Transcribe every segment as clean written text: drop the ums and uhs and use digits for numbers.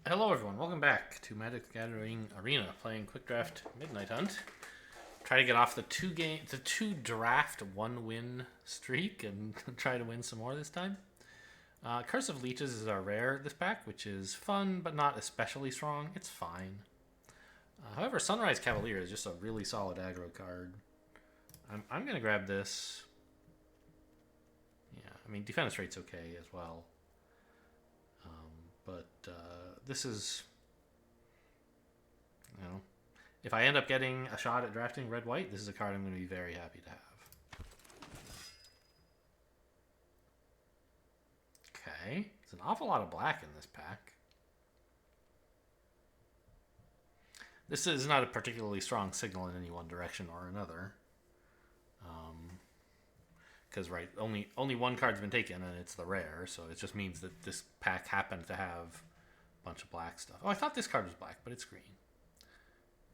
Hello everyone, welcome back to Magic the Gathering Arena, playing Quick Draft Midnight Hunt. Try to get off the two draft one win streak and try to win some more this time. Curse of Leeches is our rare this pack, which is fun but not especially strong. It's fine. However, Sunrise Cavalier is just a really solid aggro card. I'm gonna grab this. Yeah, I mean defense rate's okay as well. But this is, you know, if I end up getting a shot at drafting red white, this is a card I'm going to be very happy to have. Okay, it's an awful lot of black in this pack. This is not a particularly strong signal in any one direction or another. Because only one card's been taken and it's the rare, so it just means that this pack happened to have a bunch of black stuff. Oh, I thought this card was black, but it's green.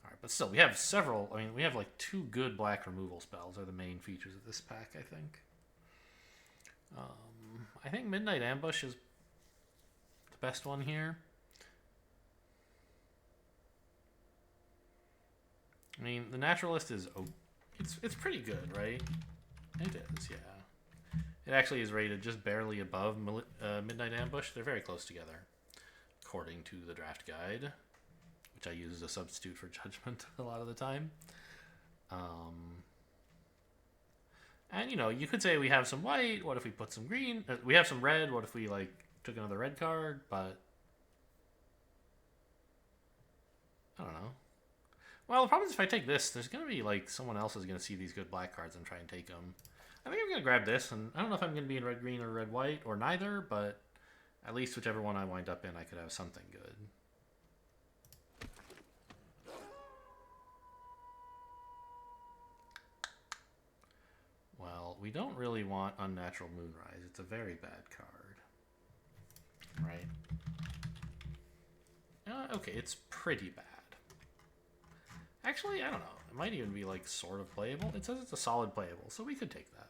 All right, but still, we have several. I mean, we have like two good black removal spells are the main features of this pack, I think. I think Midnight Ambush is the best one here. I mean, the Naturalist is it's pretty good, right? It is, yeah. It actually is rated just barely above Midnight Ambush. They're very close together, according to the draft guide, which I use as a substitute for Judgment a lot of the time. And, you know, you could say we have some white. What if we put some green? We have some red. What if we, like, took another red card? But I don't know. Well, the problem is if I take this, there's going to be, like, someone else is going to see these good black cards and try and take them. I think I'm going to grab this, and I don't know if I'm going to be in red-green or red-white, or neither, but at least whichever one I wind up in, I could have something good. Well, we don't really want Unnatural Moonrise. It's a very bad card. Right? Okay, it's pretty bad. Actually, I don't know. It might even be, like, sort of playable. It says it's a solid playable, so we could take that.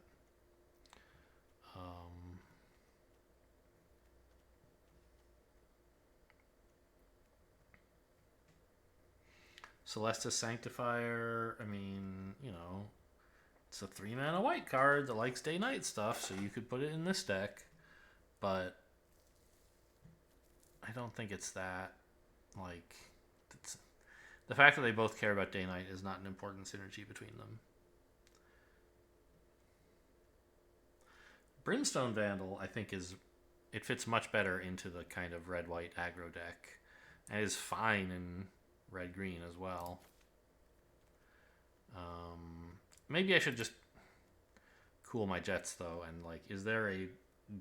Celestis Sanctifier, I mean, you know, it's a 3-mana white card that likes day-night stuff, so you could put it in this deck. But I don't think it's that, like, the fact that they both care about day-night is not an important synergy between them. Brimstone Vandal, I think, it fits much better into the kind of red-white aggro deck, and is fine in red-green as well. Maybe I should just cool my jets, though, and, like, is there a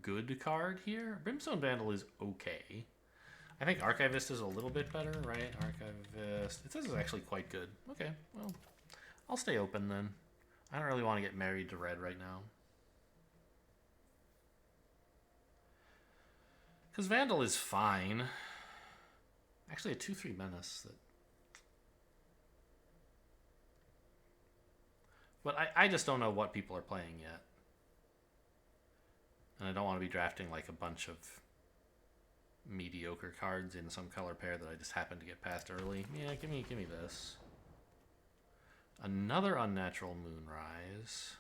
good card here? Brimstone Vandal is okay. I think Archivist is a little bit better, right? Archivist. It says it's actually quite good. Okay, well, I'll stay open then. I don't really want to get married to red right now. Because Vandal is fine. Actually, a 2-3 Menace. But I just don't know what people are playing yet. And I don't want to be drafting like a bunch of mediocre cards in some color pair that I just happen to get past early. Yeah, give me this. Another Unnatural Moonrise.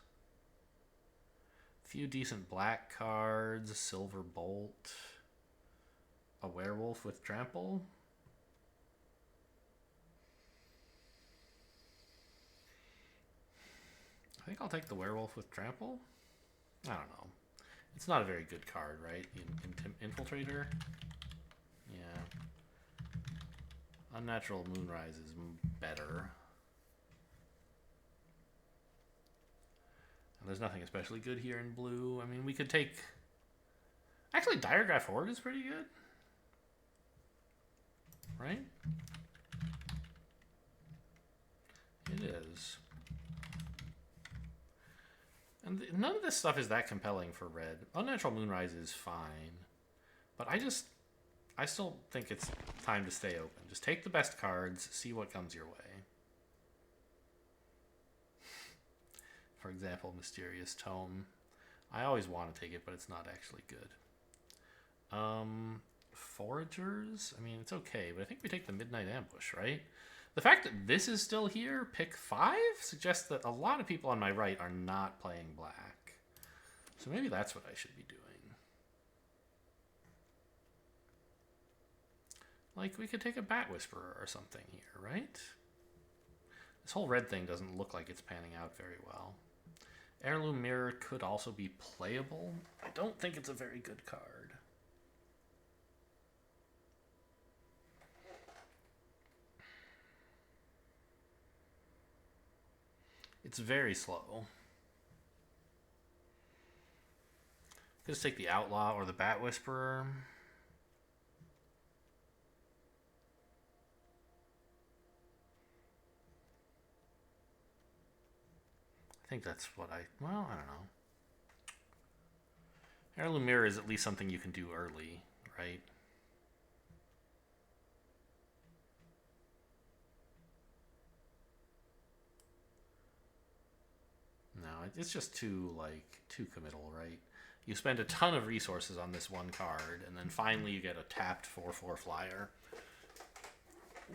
Few decent black cards. Silver Bolt. A Werewolf with Trample. I think I'll take the Werewolf with Trample. I don't know. It's not a very good card, right? Infiltrator. Yeah. Unnatural Moonrise is better. And there's nothing especially good here in blue. I mean, we could take... Actually, Diregraph Horde is pretty good. Right? It is. And none of this stuff is that compelling for red. Unnatural Moonrise is fine. But I still think it's time to stay open. Just take the best cards, see what comes your way. For example, Mysterious Tome. I always want to take it, but it's not actually good. Foragers. I mean, it's okay, but I think we take the Midnight Ambush, right? The fact that this is still here, pick 5, suggests that a lot of people on my right are not playing black. So maybe that's what I should be doing. Like, we could take a Bat Whisperer or something here, right? This whole red thing doesn't look like it's panning out very well. Heirloom Mirror could also be playable. I don't think it's a very good card. It's very slow. Just take the Outlaw or the Bat Whisperer. I think that's what well, I don't know. Heirloom Mirror is at least something you can do early, right? No, it's just too committal, right? You spend a ton of resources on this one card, and then finally you get a tapped 4/4 flyer,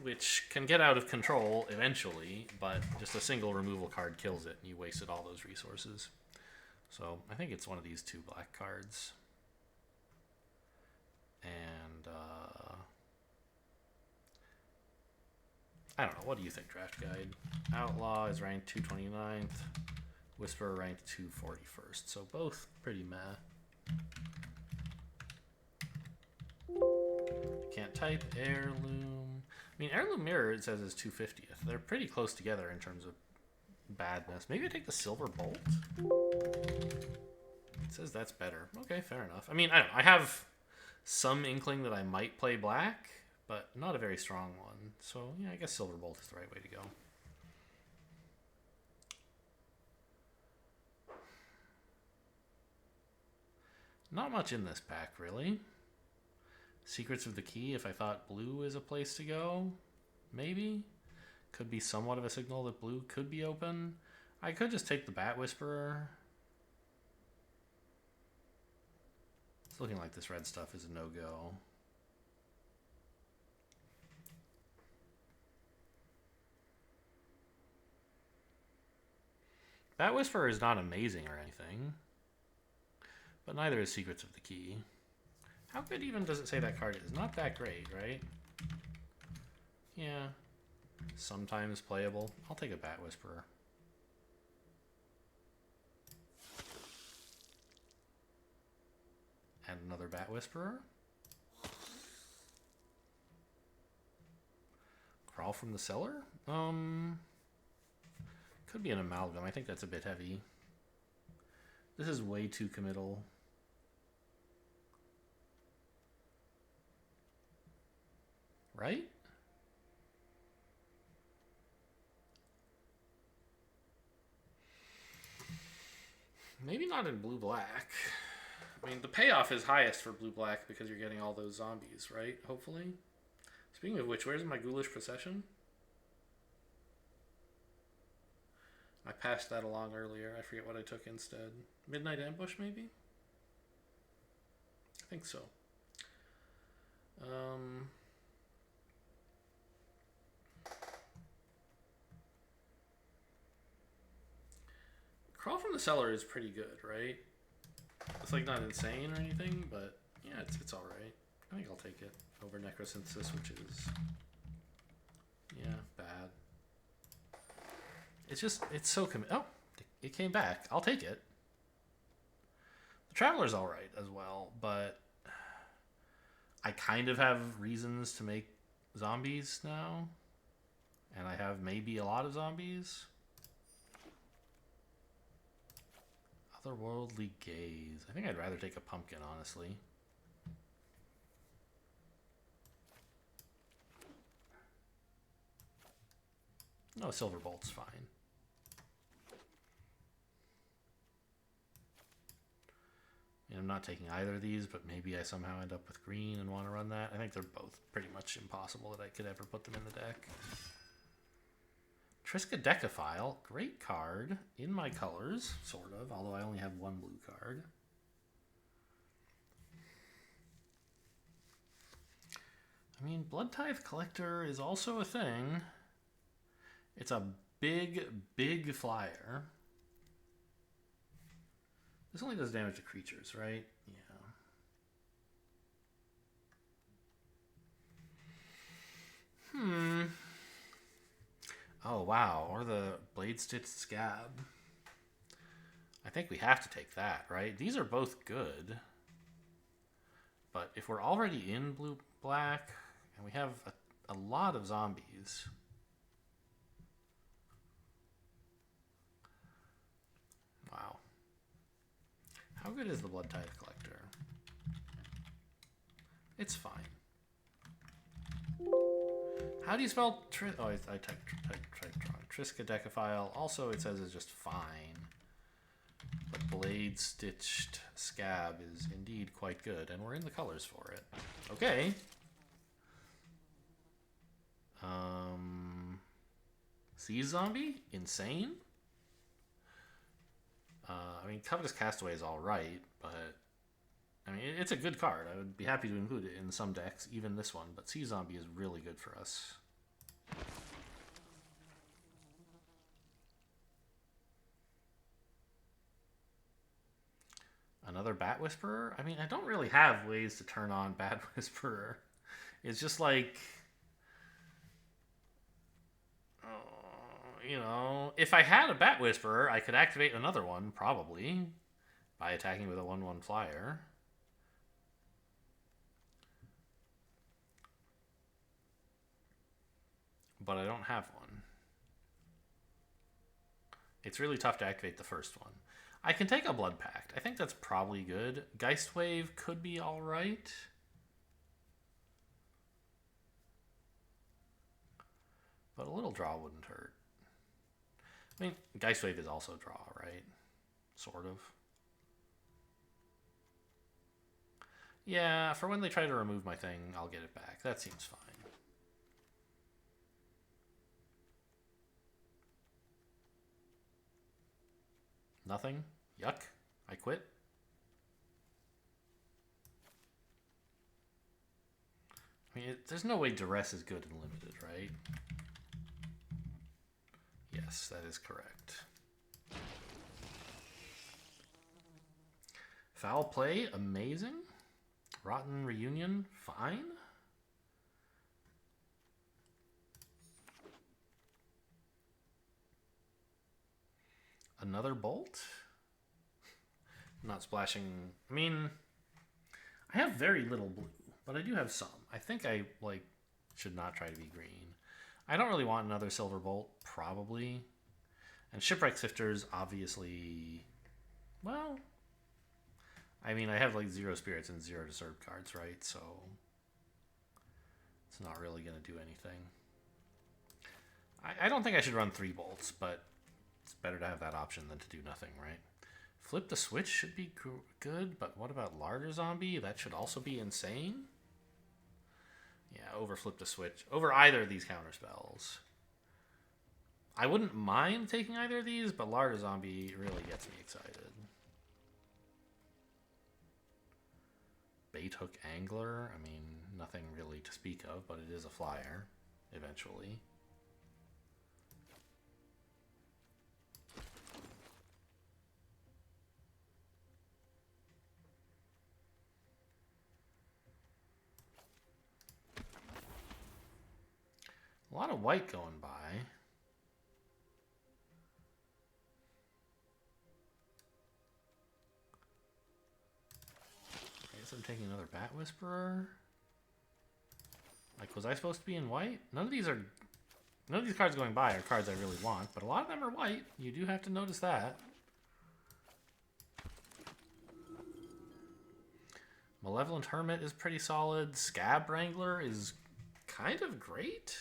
which can get out of control eventually, but just a single removal card kills it, and you wasted all those resources. So I think it's one of these 2 black cards. And I don't know. What do you think, Draft Guide? Outlaw is ranked 229th. Whisperer ranked 241st. So both pretty meh. Can't type. Heirloom. I mean, Heirloom Mirror, it says, is 250th. They're pretty close together in terms of badness. Maybe I take the Silver Bolt? It says that's better. Okay, fair enough. I mean, I don't know. I have some inkling that I might play black, but not a very strong one. So, yeah, I guess Silver Bolt is the right way to go. Not much in this pack, really. Secrets of the Key, if I thought blue is a place to go, maybe. Could be somewhat of a signal that blue could be open. I could just take the Bat Whisperer. It's looking like this red stuff is a no-go. Bat Whisperer is not amazing or anything, but neither is Secrets of the Key. How good even does it say that card is? Not that great, right? Yeah. Sometimes playable. I'll take a Bat Whisperer. And another Bat Whisperer. Crawl from the Cellar? Could be an Amalgam. I think that's a bit heavy. This is way too committal. Right? Maybe not in blue-black. I mean, the payoff is highest for blue-black because you're getting all those zombies, right? Hopefully. Speaking of which, where's my Ghoulish Procession? I passed that along earlier. I forget what I took instead. Midnight Ambush, maybe? I think so. Crawl from the Cellar is pretty good, right? It's like not insane or anything, but yeah, it's all right. I think I'll take it over Necrosynthesis, which is, yeah, bad. It's just, it's so oh, it came back. I'll take it. The Traveler's all right as well, but I kind of have reasons to make zombies now, and I have maybe a lot of zombies. Otherworldly Gaze. I think I'd rather take a pumpkin, honestly. No, Silver Bolt's fine. I mean, I'm not taking either of these, but maybe I somehow end up with green and want to run that. I think they're both pretty much impossible that I could ever put them in the deck. Triskaidekaphile, great card, in my colors, sort of, although I only have one blue card. I mean, Blood Tithe Collector is also a thing. It's a big, big flyer. This only does damage to creatures, right? Yeah. Oh, wow. Or the Blade Stitch Scab. I think we have to take that, right? These are both good. But if we're already in blue-black, and we have a lot of zombies... Wow. How good is the Blood Tithe Collector? It's fine. How do you spell oh, I typed wrong. Triskaidekaphile. Also, it says it's just fine. But Blade Stitched Scab is indeed quite good, and we're in the colors for it. Okay. Sea Zombie? Insane? I mean, Covetous Castaway is alright, but... I mean, it's a good card. I would be happy to include it in some decks, even this one. But Sea Zombie is really good for us. Another Bat Whisperer? I mean, I don't really have ways to turn on Bat Whisperer. It's just like... you know, if I had a Bat Whisperer, I could activate another one, probably, by attacking with a 1/1 flyer. But I don't have one. It's really tough to activate the first one. I can take a Blood Pact. I think that's probably good. Geist Wave could be alright. But a little draw wouldn't hurt. I mean, Geist Wave is also draw, right? Sort of. Yeah, for when they try to remove my thing, I'll get it back. That seems fine. Nothing? Yuck. I quit. I mean, there's no way Duress is good in Limited, right? Yes, that is correct. Foul Play, amazing. Rotten Reunion, fine. Another Bolt? Not splashing. I mean, I have very little blue, but I do have some. I think I should not try to be green. I don't really want another Silver Bolt, probably. And Shipwreck Sifters, obviously, well, I mean, I have 0 spirits and 0 Disturb cards, right? So it's not really going to do anything. I don't think I should run 3 bolts, but it's better to have that option than to do nothing, right? Flip the Switch should be good, but what about Larder Zombie? That should also be insane. Yeah, over Flip the Switch. Over either of these counterspells. I wouldn't mind taking either of these, but Larder Zombie really gets me excited. Bait Hook Angler. I mean, nothing really to speak of, but it is a flyer, eventually. A lot of white going by. I guess I'm taking another Bat Whisperer. Was I supposed to be in white? None of these cards going by are cards I really want, but a lot of them are white. You do have to notice that. Malevolent Hermit is pretty solid. Scab Wrangler is kind of great.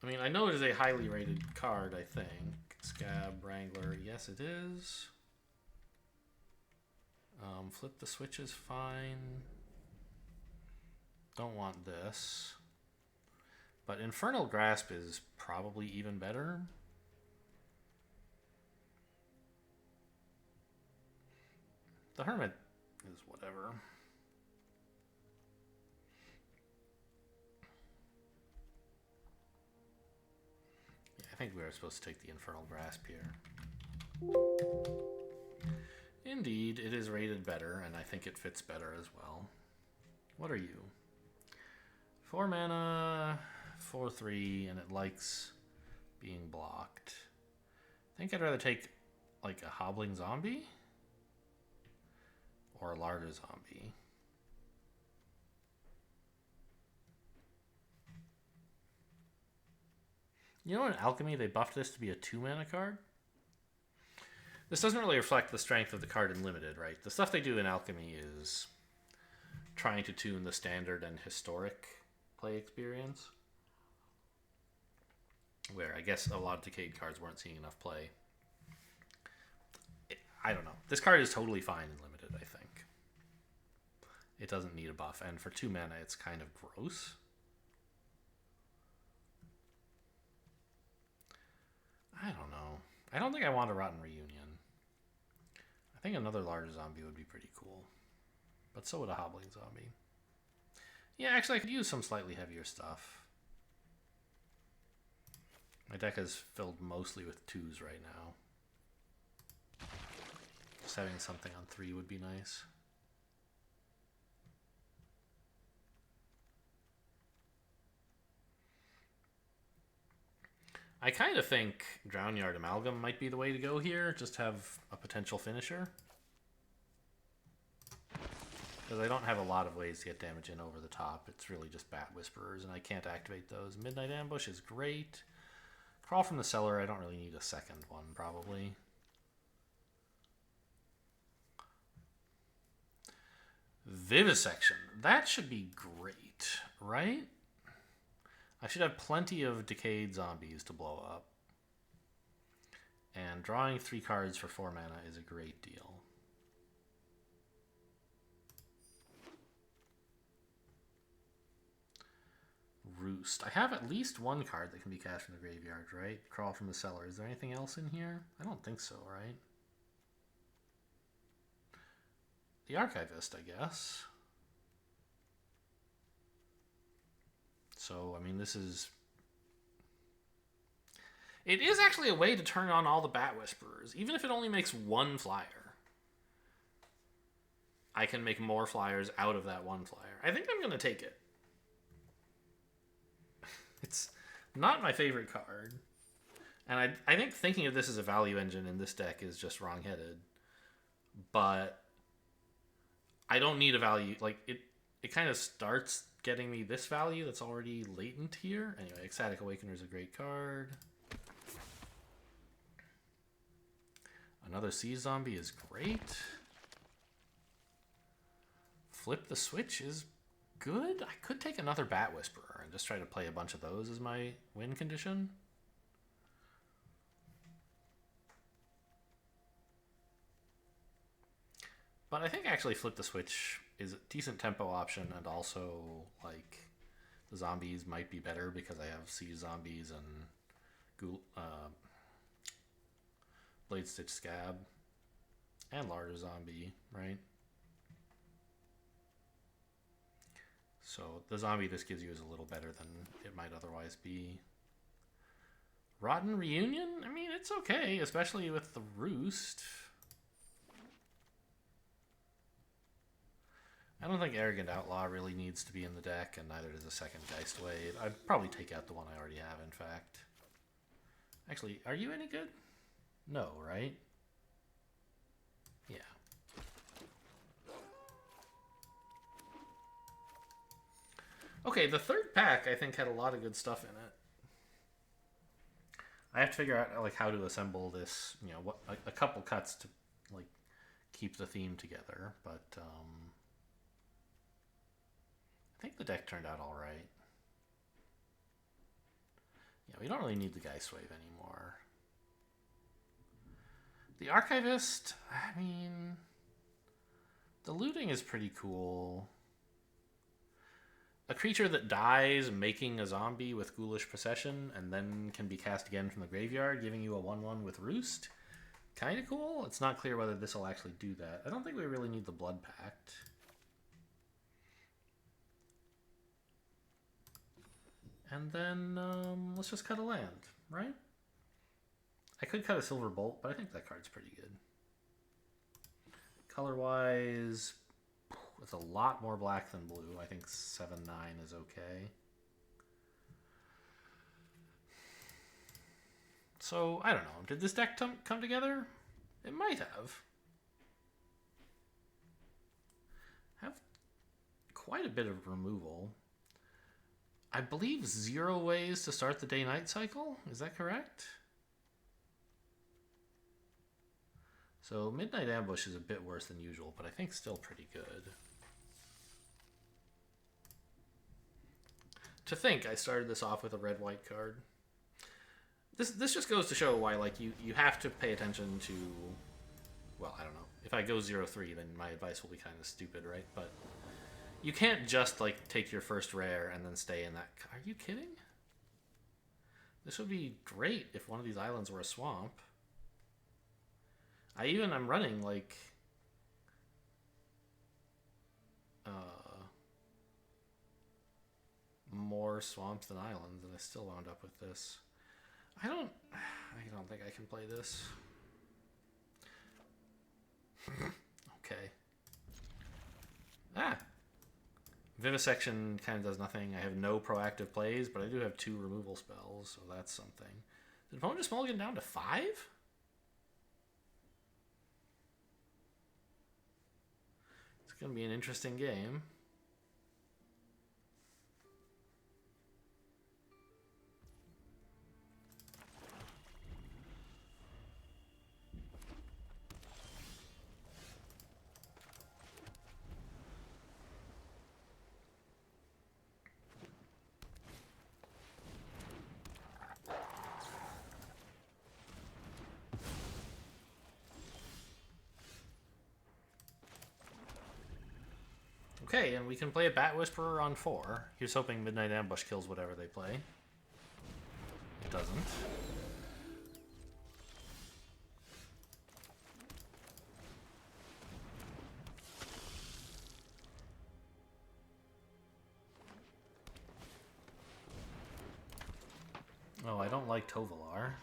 I mean, I know it is a highly rated card, I think. Scab Wrangler, yes it is. Flip the Switch is fine. Don't want this. But Infernal Grasp is probably even better. The Hermit is whatever. think we were supposed to take the Infernal Grasp here. Indeed, it is rated better, and I think it fits better as well. What are you? 4 mana, 4/3, and it likes being blocked. I think I'd rather take like a Hobbling Zombie or a larger zombie. You know, in Alchemy, they buffed this to be a 2-mana card? This doesn't really reflect the strength of the card in Limited, right? The stuff they do in Alchemy is trying to tune the standard and historic play experience, where I guess a lot of Decayed cards weren't seeing enough play. I don't know. This card is totally fine in Limited, I think. It doesn't need a buff, and for 2 mana, it's kind of gross. I don't know. I don't think I want a Rotten Reunion. I think another larger zombie would be pretty cool. But so would a Hobbling Zombie. Yeah, actually, I could use some slightly heavier stuff. My deck is filled mostly with 2s right now. Just having something on 3 would be nice. I kind of think Drownyard Amalgam might be the way to go here. Just have a potential finisher. Because I don't have a lot of ways to get damage in over the top. It's really just Bat Whisperers, and I can't activate those. Midnight Ambush is great. Crawl from the Cellar, I don't really need a second one, probably. Vivisection. That should be great, right? I should have plenty of Decayed zombies to blow up. And drawing 3 cards for 4 mana is a great deal. Roost. I have at least one card that can be cast from the graveyard, right? Crawl from the Cellar. Is there anything else in here? I don't think so, right? The Archivist, I guess. So, I mean, this is... It is actually a way to turn on all the Bat Whisperers. Even if it only makes 1 flyer, I can make more flyers out of that 1 flyer. I think I'm going to take it. It's not my favorite card. And I think thinking of this as a value engine in this deck is just wrong-headed. But I don't need a value. Like, it kind of starts getting me this value that's already latent here. Anyway, Ecstatic Awakener is a great card. Another Sea Zombie is great. Flip the Switch is good. I could take another Bat Whisperer and just try to play a bunch of those as my win condition. But I think actually Flip the Switch is a decent tempo option, and also, like, the zombies might be better because I have Sea Zombies and Blade Stitch Scab and Larger Zombie, right? So the zombie this gives you is a little better than it might otherwise be. Rotten Reunion? I mean, it's okay, especially with the Roost. I don't think Arrogant Outlaw really needs to be in the deck, and neither does a second Geistwave. I'd probably take out the one I already have, in fact. Actually, are you any good? No, right? Yeah. Okay, the third pack, I think, had a lot of good stuff in it. I have to figure out, like, how to assemble this, you know, what a couple cuts to, like, keep the theme together, but, I think the deck turned out all right. Yeah, we don't really need the Geistwave anymore. The Archivist, I mean, the looting is pretty cool. A creature that dies making a zombie with Ghoulish Procession and then can be cast again from the graveyard, giving you a 1/1 with Roost. Kind of cool. It's not clear whether this will actually do that. I don't think we really need the Blood Pact. And then let's just cut a land, right? I could cut a Silver Bolt, but I think that card's pretty good. Color-wise, it's a lot more black than blue. I think 7-9 is okay. So, I don't know. Did this deck come together? It might have. Have quite a bit of removal. I believe 0 ways to start the day-night cycle. Is that correct? So Midnight Ambush is a bit worse than usual, but I think still pretty good. To think I started this off with a red-white card. This just goes to show why, like, you have to pay attention to... Well, I don't know. If I go 0-3, then my advice will be kind of stupid, right? But you can't just, like, take your first rare and then stay in that... Are you kidding? This would be great if one of these islands were a swamp. I'm running, like... more swamps than islands, and I still wound up with this. I don't think I can play this. Okay. Vivisection kind of does nothing. I have no proactive plays, but I do have 2 removal spells, so that's something. Did opponent just mulligan down to 5? It's going to be an interesting game. Okay, and we can play a Bat Whisperer on 4. He was hoping Midnight Ambush kills whatever they play. It doesn't. Oh, I don't like Tovolar.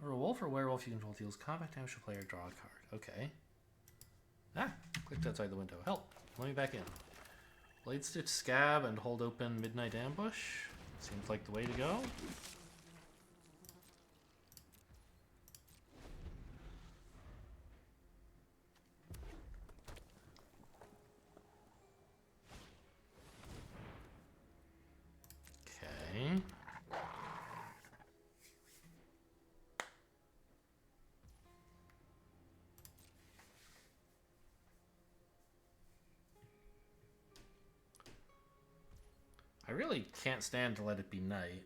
Or a wolf or werewolf you control deals combat damage to player, draw a card. Okay. Clicked outside the window. Help! Let me back in. Blade Stitch, Scab, and hold open Midnight Ambush. Seems like the way to go. Okay. I really can't stand to let it be night.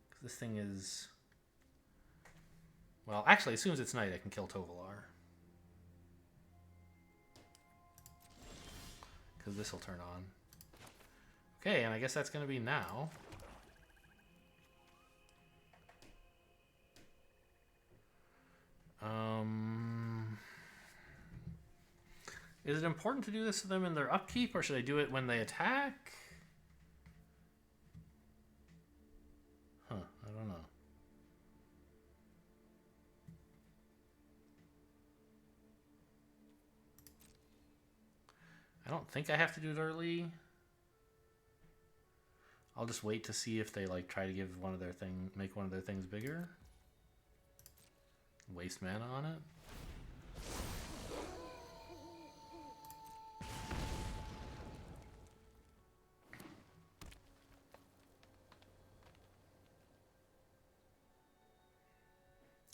Because this thing is... Well, actually, as soon as it's night, I can kill Tovolar. Because this will turn on. Okay, and I guess that's going to be now. Is it important to do this to them in their upkeep, or should I do it when they attack? Huh, I don't know. I don't think I have to do it early. I'll just wait to see if they like try to give one of their make one of their things bigger. Waste mana on it.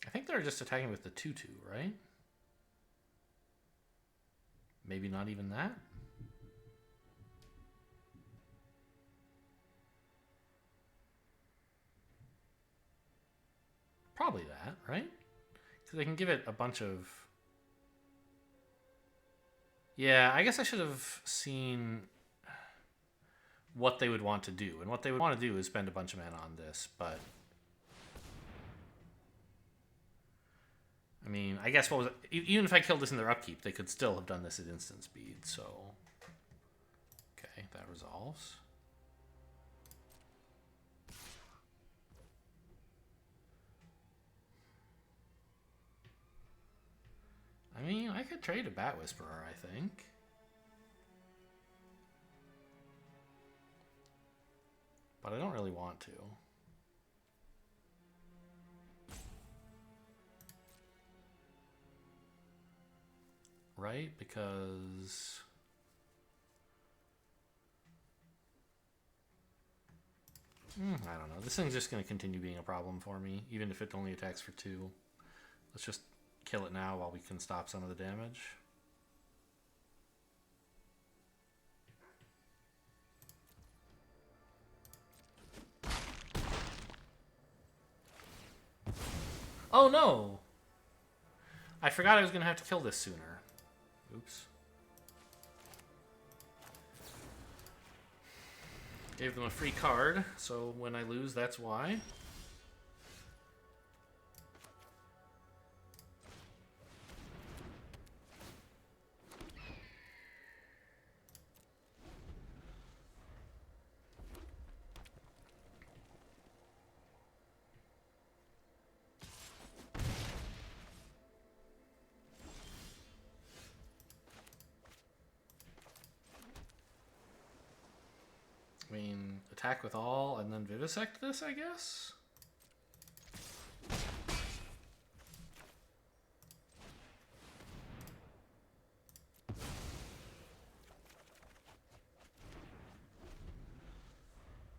I think they're just attacking with the 2/2, right? Maybe not even that. Probably that, right? Because they can give it a bunch of... Yeah, I guess I should have seen what they would want to do. And what they would want to do is spend a bunch of mana on this, but... I mean, I guess what was it? Even if I killed this in their upkeep, they could still have done this at instant speed, so... Okay, that resolves. I could trade a Bat Whisperer, I think. But I don't really want to. Right? Because... I don't know. This thing's just going to continue being a problem for me, even if it only attacks for 2. Let's just kill it now while we can stop some of the damage. Oh no! I forgot I was going to have to kill this sooner. Oops. Gave them a free card, so when I lose, that's why. I mean, attack with all and then vivisect this, I guess?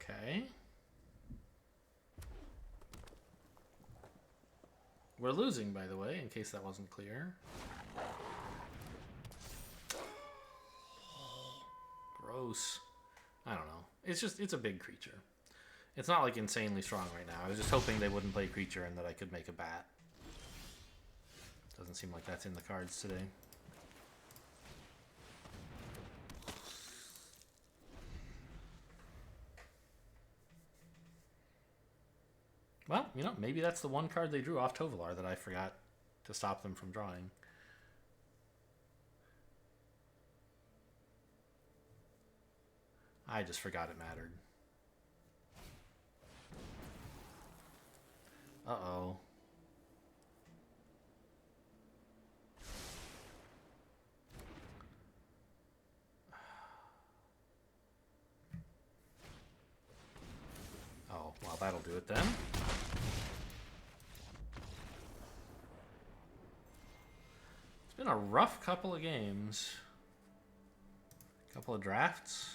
Okay. We're losing, by the way, in case that wasn't clear. Gross. I don't know. It's a big creature. It's not like insanely strong right now. I was just hoping they wouldn't play creature and that I could make a bat. Doesn't seem like that's in the cards today. Well, you know, maybe that's the one card they drew off Tovolar that I forgot to stop them from drawing. I just forgot it mattered. Uh-oh. Oh, well, that'll do it then. It's been a rough couple of games. Couple of drafts.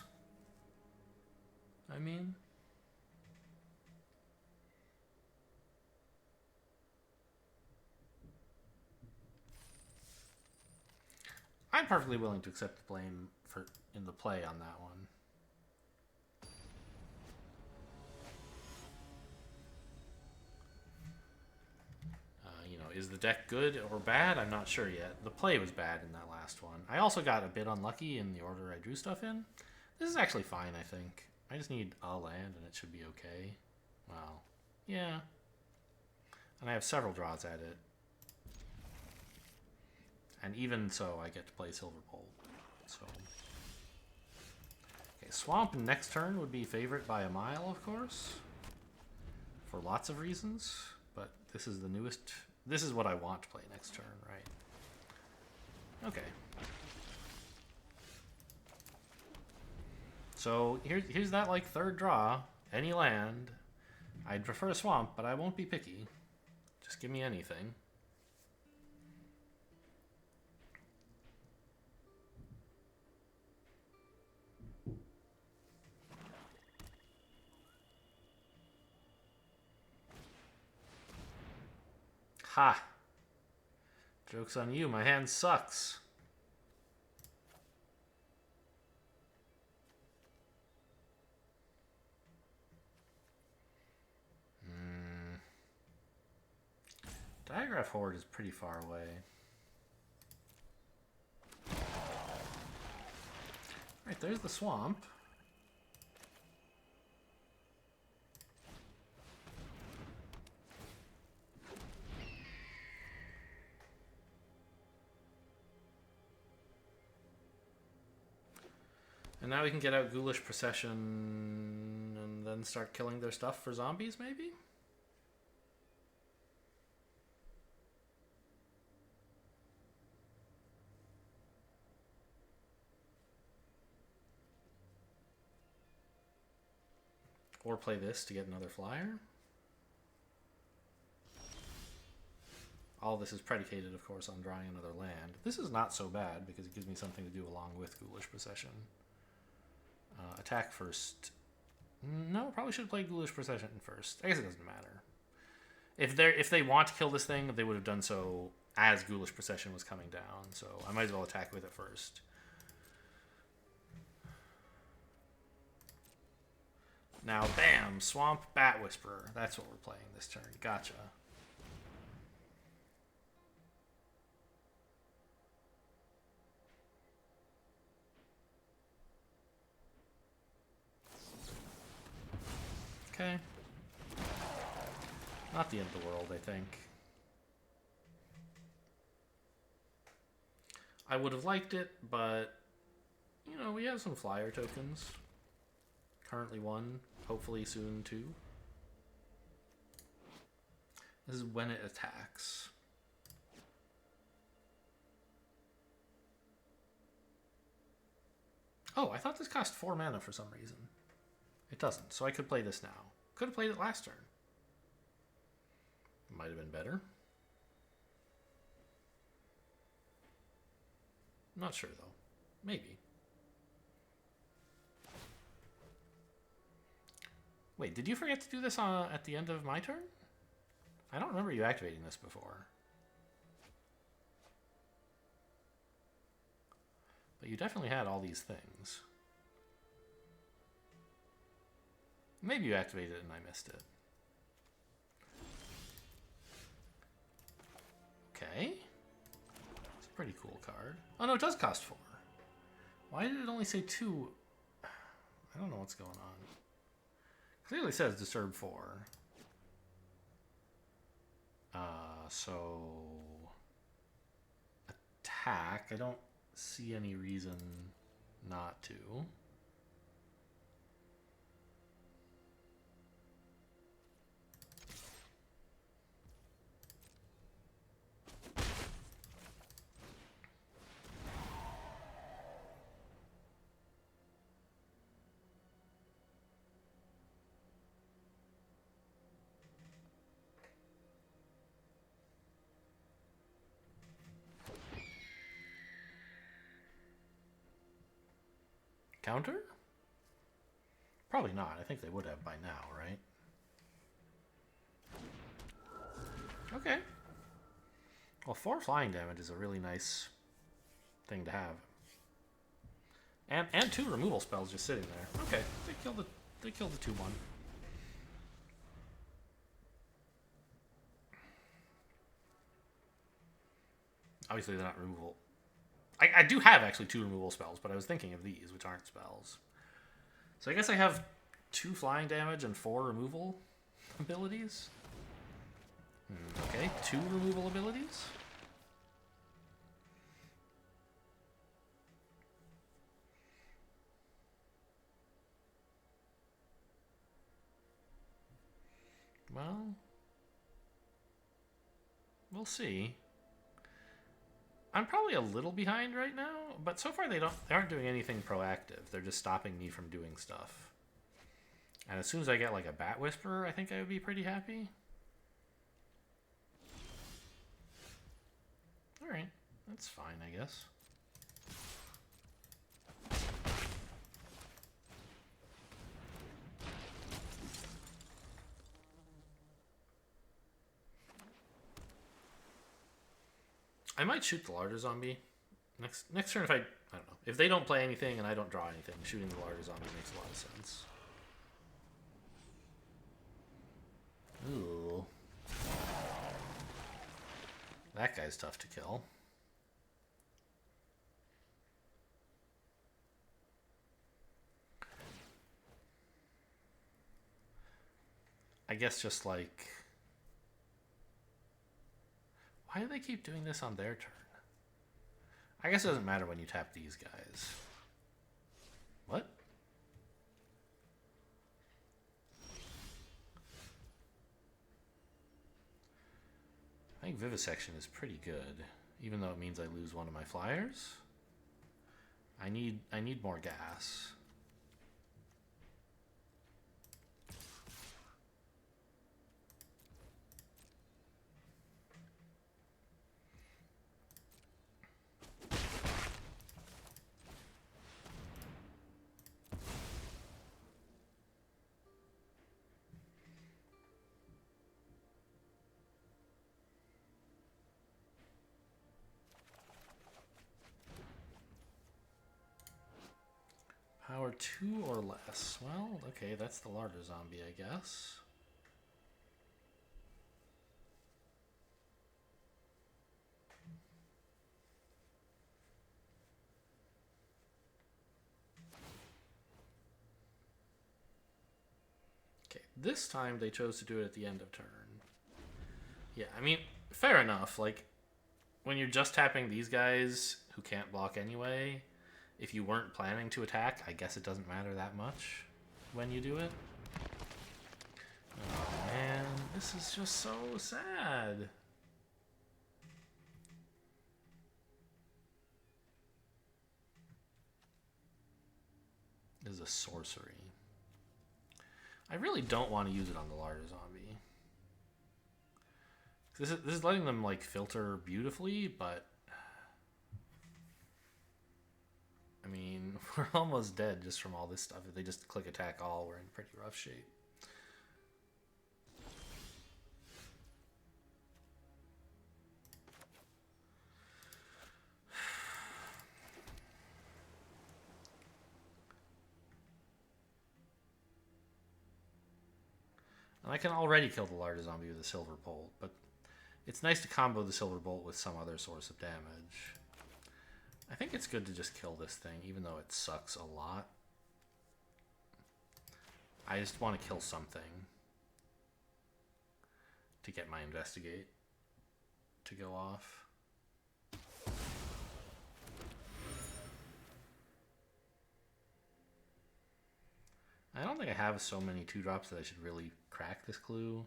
I mean, I'm perfectly willing to accept the blame for in the play on that one. You know, is the deck good or bad? I'm not sure yet. The play was bad in that last one. I also got a bit unlucky in the order I drew stuff in. This is actually fine, I think. I just need a land and it should be okay. Well, yeah. And I have several draws at it. And even so, I get to play Silverbolt. So, okay, Swamp next turn would be favorite by a mile, of course. For lots of reasons. But this is the newest... This is what I want to play next turn, right? Okay. So here's that like third draw. Any land. I'd prefer a swamp, but I won't be picky. Just give me anything. Ha! Joke's on you, my hand sucks. Diagraph Horde is pretty far away. Right, there's the swamp. And now we can get out Ghoulish Procession and then start killing their stuff for zombies, maybe? Or play this to get another flyer. All this is predicated, of course, on drawing another land. This is not so bad because it gives me something to do along with Ghoulish Procession. Attack first. No, probably should play Ghoulish Procession first. I guess it doesn't matter. If they want to kill this thing, they would have done so as Ghoulish Procession was coming down. So I might as well attack with it first. Now, bam! Swamp Bat Whisperer. That's what we're playing this turn. Gotcha. Okay. Not the end of the world, I think. I would have liked it, but, you know, we have some flyer tokens. Currently 1, hopefully soon 2. This is when it attacks. Oh, I thought this cost 4 mana for some reason. It doesn't, so I could play this now. Could have played it last turn. Might have been better. Not sure, though. Maybe. Wait, did you forget to do this at the end of my turn? I don't remember you activating this before. But you definitely had all these things. Maybe you activated it and I missed it. Okay. It's a pretty cool card. Oh no, it does cost 4. Why did it only say 2? I don't know what's going on. Clearly says disturb 4. So attack. I don't see any reason not to. Counter? Probably not. I think they would have by now, right? Okay. Well, 4 flying damage is a really nice thing to have. And 2 removal spells just sitting there. Okay, they killed the 2/1. Obviously they're not removal. I do have actually 2 removal spells, but I was thinking of these, which aren't spells. So I guess I have 2 flying damage and 4 removal abilities. Okay, 2 removal abilities. Well, we'll see. I'm probably a little behind right now, but so far they aren't doing anything proactive. They're just stopping me from doing stuff. And as soon as I get like a Bat Whisperer, I think I would be pretty happy. Alright, that's fine, I guess. I might shoot the larger zombie. Next turn, if I don't know. If they don't play anything and I don't draw anything, shooting the larger zombie makes a lot of sense. Ooh. That guy's tough to kill. I guess just like... Why do they keep doing this on their turn? I guess it doesn't matter when you tap these guys. What? I think Vivisection is pretty good, even though it means I lose one of my flyers. I need more gas. Power 2 or less. Well, okay, that's the larger zombie, I guess. Okay, this time they chose to do it at the end of turn. Yeah, I mean, fair enough. Like, when you're just tapping these guys who can't block anyway, if you weren't planning to attack, I guess it doesn't matter that much when you do it. Oh man, this is just so sad. This is a sorcery. I really don't want to use it on the larger zombie. This is letting them like filter beautifully, but I mean, we're almost dead just from all this stuff. If they just click attack all, we're in pretty rough shape. And I can already kill the larger zombie with a silver bolt, but it's nice to combo the silver bolt with some other source of damage. I think it's good to just kill this thing, even though it sucks a lot. I just want to kill something to get my investigate to go off. I don't think I have so many 2-drops that I should really crack this clue.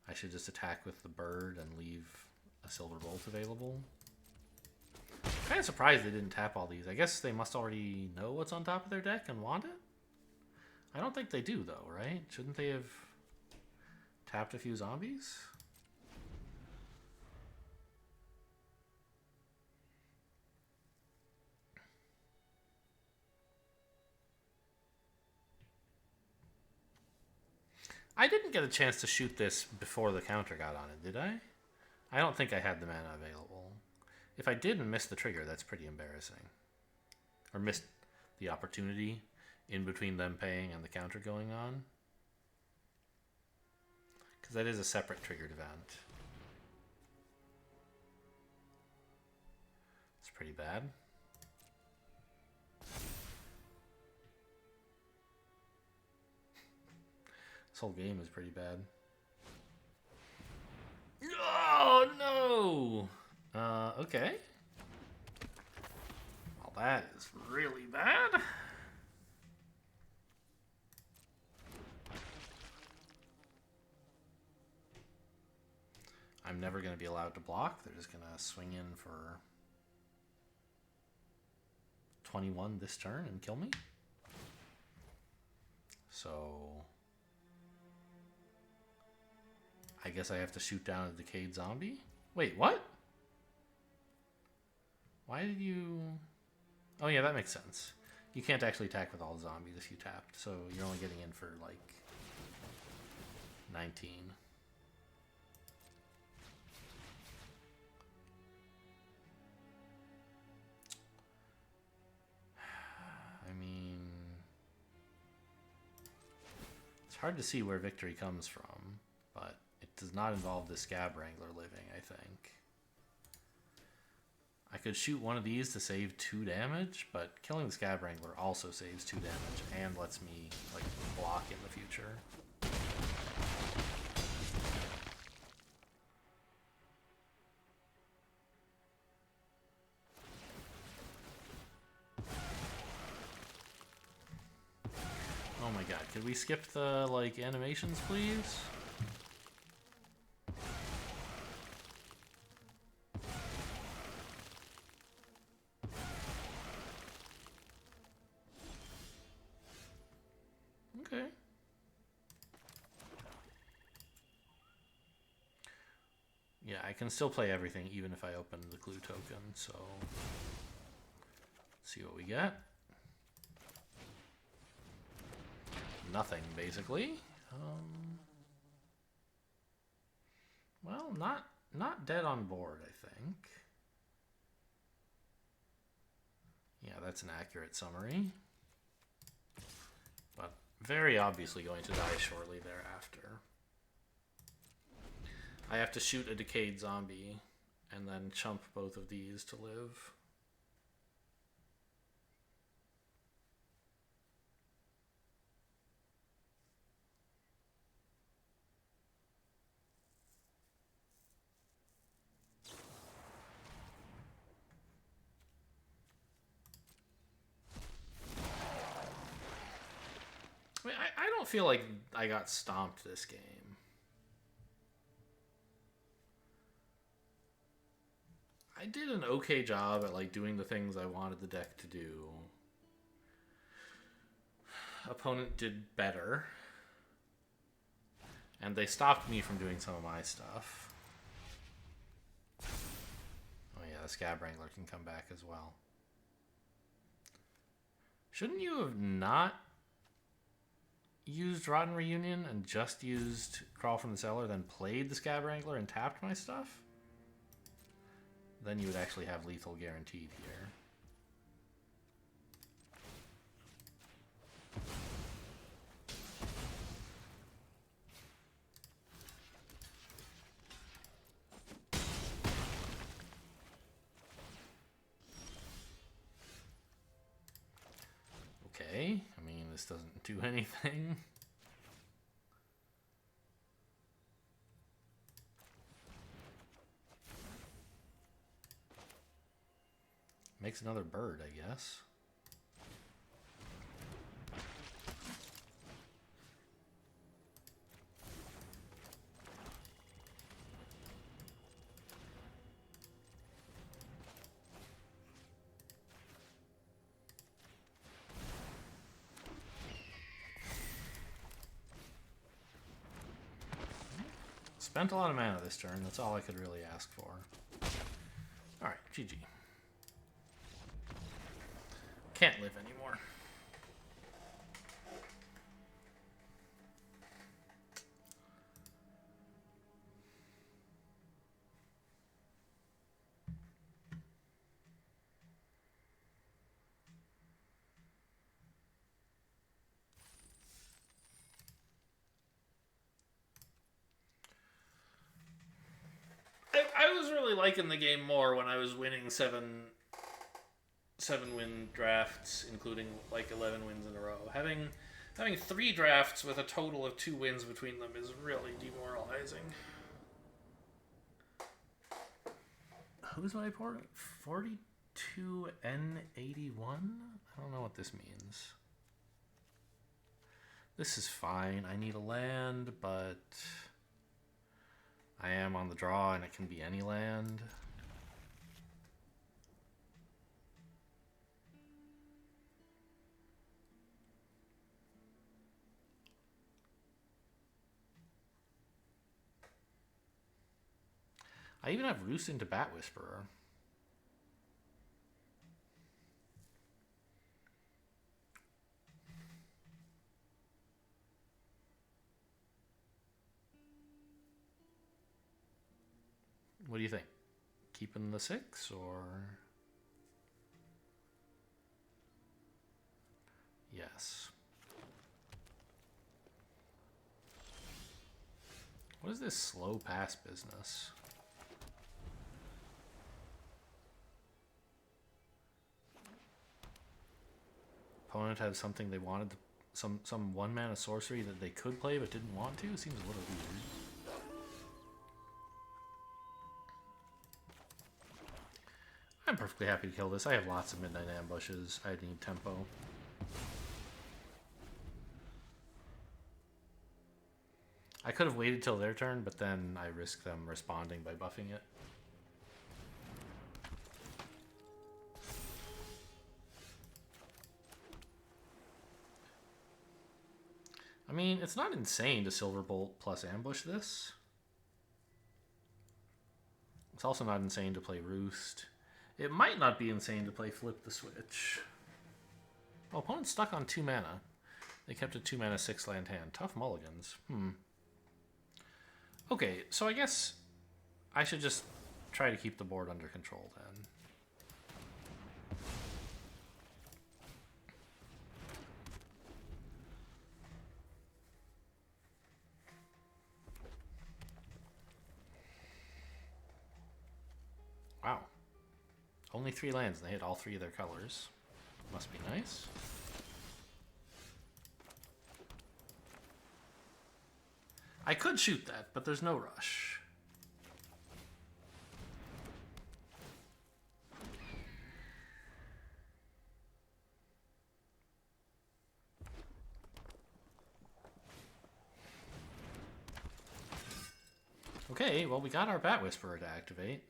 I should just attack with the bird and leave a silver bolt available. I'm kind of surprised they didn't tap all these. I guess they must already know what's on top of their deck and want it? I don't think they do though, right? Shouldn't they have tapped a few zombies? I didn't get a chance to shoot this before the counter got on it, did I? I don't think I had the mana available. If I did and missed the trigger, that's pretty embarrassing. Or missed the opportunity in between them paying and the counter going on. Because that is a separate triggered event. It's pretty bad. This whole game is pretty bad. Oh, no! Okay. Well, that is really bad. I'm never going to be allowed to block. They're just going to swing in for 21 this turn and kill me. So I guess I have to shoot down a decayed zombie? Wait, what? Why did you... Oh yeah, that makes sense. You can't actually attack with all the zombies if you tapped, so you're only getting in for like 19. I mean... It's hard to see where victory comes from, but it does not involve the Scab Wrangler living, I think. I could shoot one of these to save 2 damage, but killing the Scab Wrangler also saves 2 damage and lets me like block in the future. Oh my god, could we skip the like animations, please? Okay. Yeah, I can still play everything even if I open the clue token, so let's see what we get. Nothing, basically. Well, not dead on board, I think. Yeah, that's an accurate summary. very obviously going to die shortly thereafter. I have to shoot a decayed zombie and then chump both of these to live. I mean, I don't feel like I got stomped this game. I did an okay job at like doing the things I wanted the deck to do. Opponent did better. And they stopped me from doing some of my stuff. Oh yeah, the Scab Wrangler can come back as well. Shouldn't you have not used Rotten Reunion and just used Crawl from the Cellar, then played the Scab Wrangler and tapped my stuff? Then you would actually have lethal guaranteed here. Okay, I mean, this doesn't do anything. Makes another bird, I guess. Spent a lot of mana this turn. That's all I could really ask for. Alright, GG. Can't live anymore. I was really liking the game more when I was winning seven win drafts, including like 11 wins in a row. Having 3 drafts with a total of 2 wins between them is really demoralizing. Who's my opponent? 42N81? I don't know what this means. This is fine. I need a land, but I am on the draw and it can be any land. I even have Roost into Bat Whisperer. What do you think? Keeping the 6 or? Yes. What is this slow pass business? Opponent had something they wanted to, some 1-mana sorcery that they could play but didn't want to? Seems a little weird. I'm perfectly happy to kill this. I have lots of Midnight Ambushes. I need tempo. I could have waited till their turn, but then I risk them responding by buffing it. I mean, it's not insane to Silverbolt plus ambush this. It's also not insane to play Roost. It might not be insane to play Flip the Switch. Oh, opponent's stuck on 2 mana. They kept a 2 mana 6-land hand. Tough mulligans. Okay, so I guess I should just try to keep the board under control then. Only 3 lands, and they hit all 3 of their colors. Must be nice. I could shoot that, but there's no rush. Okay, well, we got our Bat Whisperer to activate.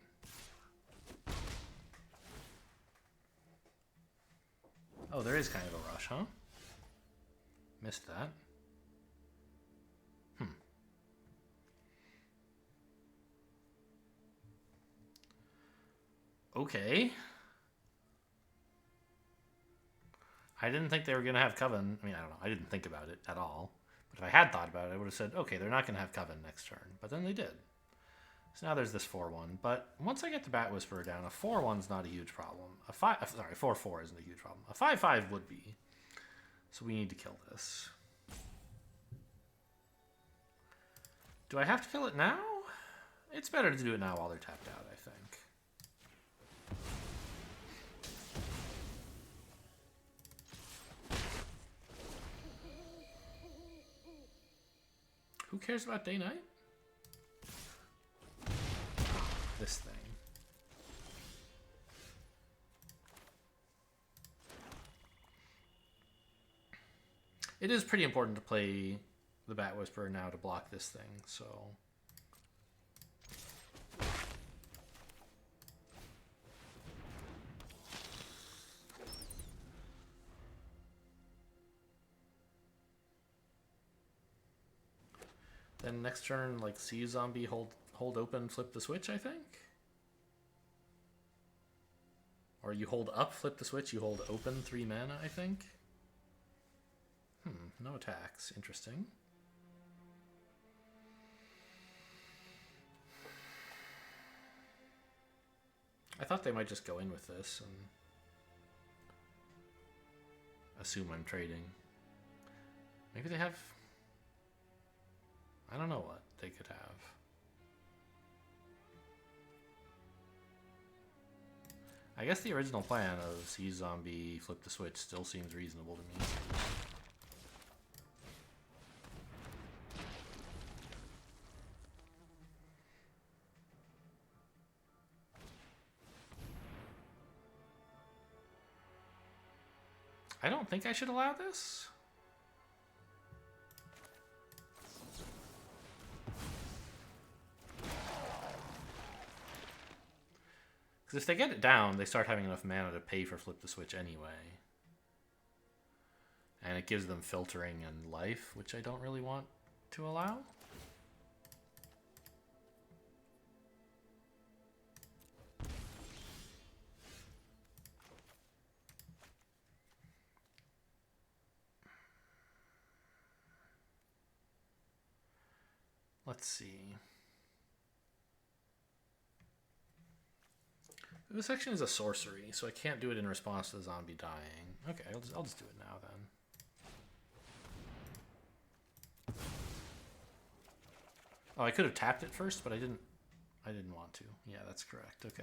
Oh, there is kind of a rush, huh? Missed that. Okay. I didn't think they were going to have Coven. I mean, I don't know. I didn't think about it at all. But if I had thought about it, I would have said, okay, they're not going to have Coven next turn. But then they did. So now there's this 4-1. But once I get the Bat Whisperer down, a 4-1's not a huge problem. A 4-4 isn't a huge problem. A 5-5 would be. So we need to kill this. Do I have to kill it now? It's better to do it now while they're tapped out, I think. Who cares about day-night? This thing. It is pretty important to play the Bat Whisperer now to block this thing, so... Then next turn, like, Sea Zombie, hold open, flip the switch, I think? Or you hold up, flip the switch, you hold open 3 mana, I think? No attacks. Interesting. I thought they might just go in with this and assume I'm trading. Maybe they have... I don't know what they could have. I guess the original plan of Sea Zombie, flip the switch still seems reasonable to me. I don't think I should allow this. Because if they get it down, they start having enough mana to pay for flip the switch anyway. And it gives them filtering and life, which I don't really want to allow. Let's see. This section is a sorcery, so I can't do it in response to the zombie dying. Okay, I'll just do it now then. Oh, I could have tapped it first, but I didn't want to. Yeah, that's correct. Okay.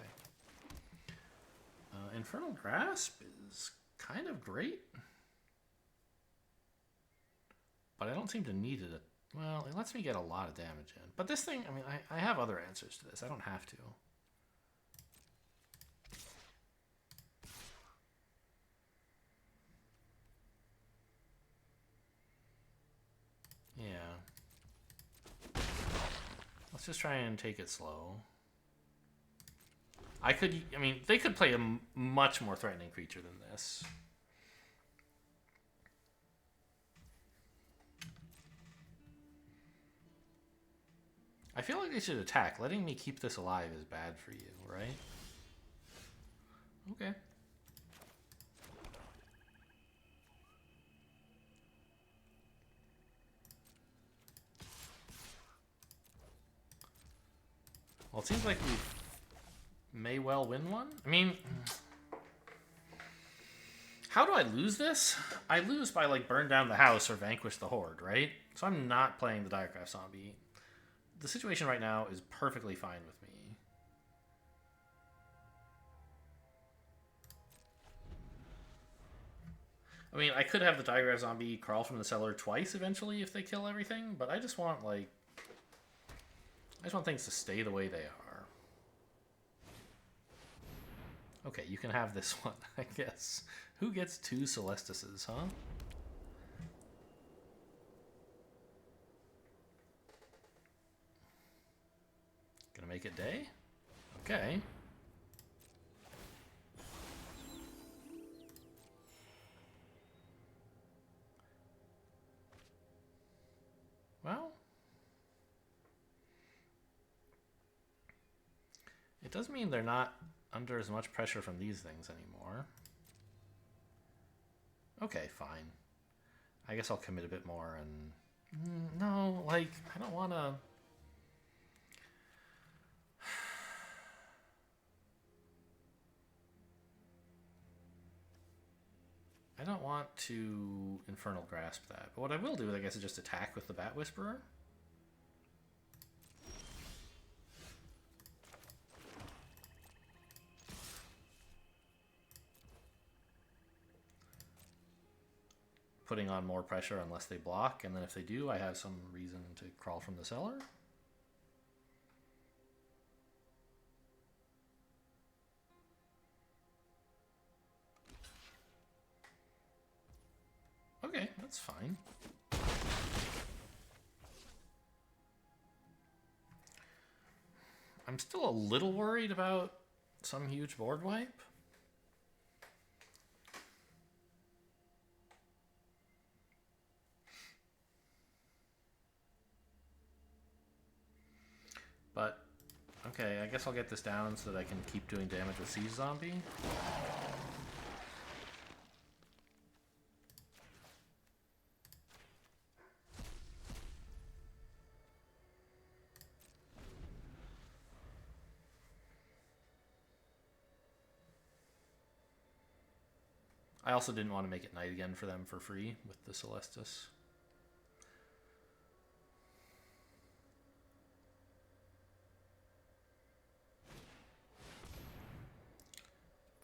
Infernal Grasp is kind of great, but I don't seem to need it. Well, it lets me get a lot of damage in. But this thing, I mean, I have other answers to this. I don't have to. Yeah. Let's just try and take it slow. I mean, they could play a much more threatening creature than this. I feel like they should attack. Letting me keep this alive is bad for you, right? Okay. Well, it seems like we may well win one. I mean, how do I lose this? I lose by, like, burn down the house or vanquish the horde, right? So I'm not playing the Direcraft Zombie. The situation right now is perfectly fine with me. I mean, I could have the Digraph zombie crawl from the cellar twice eventually if they kill everything, but I just want, like... I just want things to stay the way they are. Okay, you can have this one, I guess. Who gets 2 Celestises, huh? Gonna make it day? Okay. Well, it does mean they're not under as much pressure from these things anymore. Okay, fine. I guess I'll commit a bit more and... No, like, I don't want to... I don't want to Infernal Grasp that. But what I will do, I guess, is just attack with the Bat Whisperer. Putting on more pressure unless they block, and then if they do, I have some reason to crawl from the cellar. Okay, that's fine. I'm still a little worried about some huge board wipe. But, okay, I guess I'll get this down so that I can keep doing damage with Siege Zombie. I also didn't want to make it night again for them for free with the Celestis.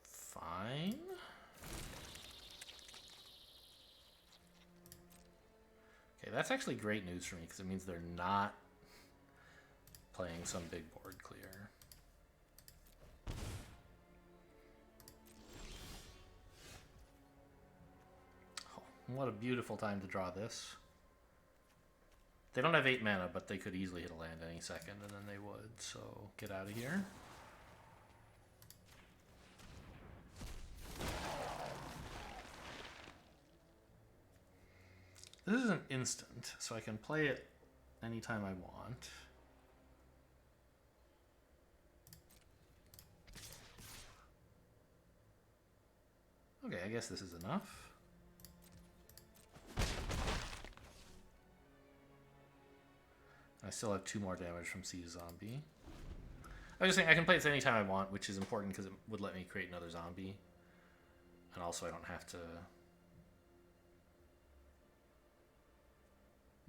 Fine. Okay, that's actually great news for me because it means they're not playing some big board clear. What a beautiful time to draw this. They don't have 8 mana, but they could easily hit a land any second, and then they would. So get out of here. This is an instant, so I can play it anytime I want. Okay, I guess this is enough. I still have 2 more damage from Siege Zombie. I was just saying I can play this anytime I want, which is important because it would let me create another zombie. And also I don't have to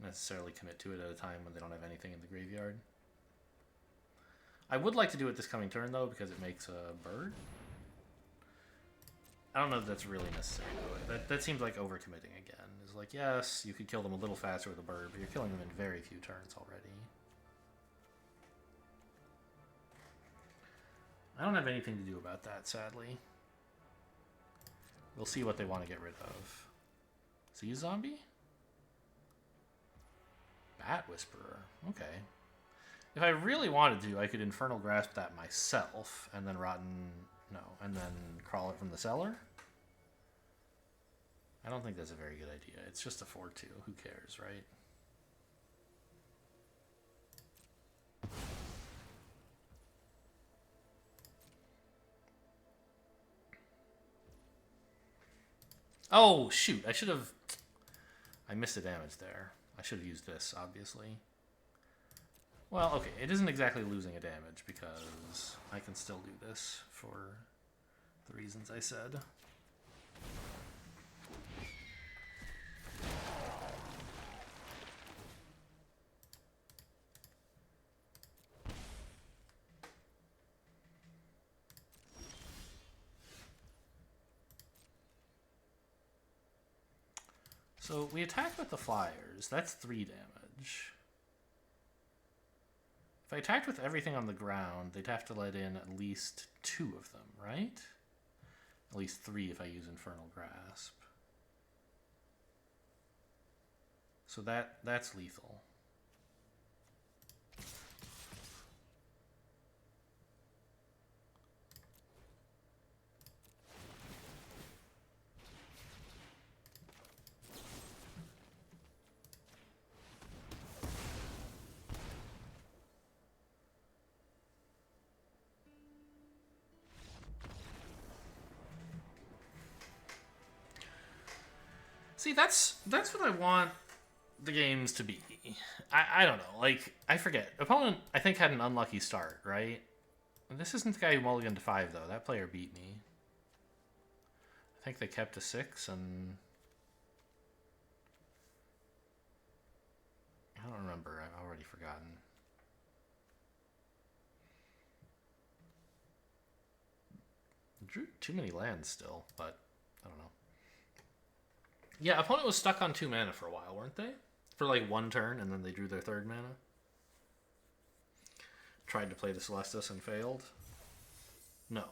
necessarily commit to it at a time when they don't have anything in the graveyard. I would like to do it this coming turn though because it makes a bird. I don't know if that's really necessary though. That seems like overcommitting again. It's like, yes, you could kill them a little faster with a bird, but you're killing them in very few turns already. I don't have anything to do about that, sadly. We'll see what they want to get rid of. Siege Zombie? Bat Whisperer. Okay. If I really wanted to, I could Infernal Grasp that myself, and then and then crawl it from the cellar. I don't think that's a very good idea. It's just a 4-2. Who cares, right? Oh, shoot. I missed the damage there. I should have used this, obviously. Well, okay. It isn't exactly losing a damage because I can still do this for the reasons I said. So we attack with the flyers. That's 3 damage. If I attacked with everything on the ground, they'd have to let in at least 2 of them, right? At least 3 if I use Infernal Grasp. So that's lethal. See, that's what I want the games to be. I don't know. Like, I forget. Opponent, I think, had an unlucky start, right? This isn't the guy who mulliganed to 5, though. That player beat me. I think they kept to 6, and... I don't remember. I've already forgotten. Drew too many lands still, but I don't know. Yeah, opponent was stuck on 2 mana for a while, weren't they? For like 1 turn, and then they drew their 3rd mana. Tried to play the Celestus and failed. No.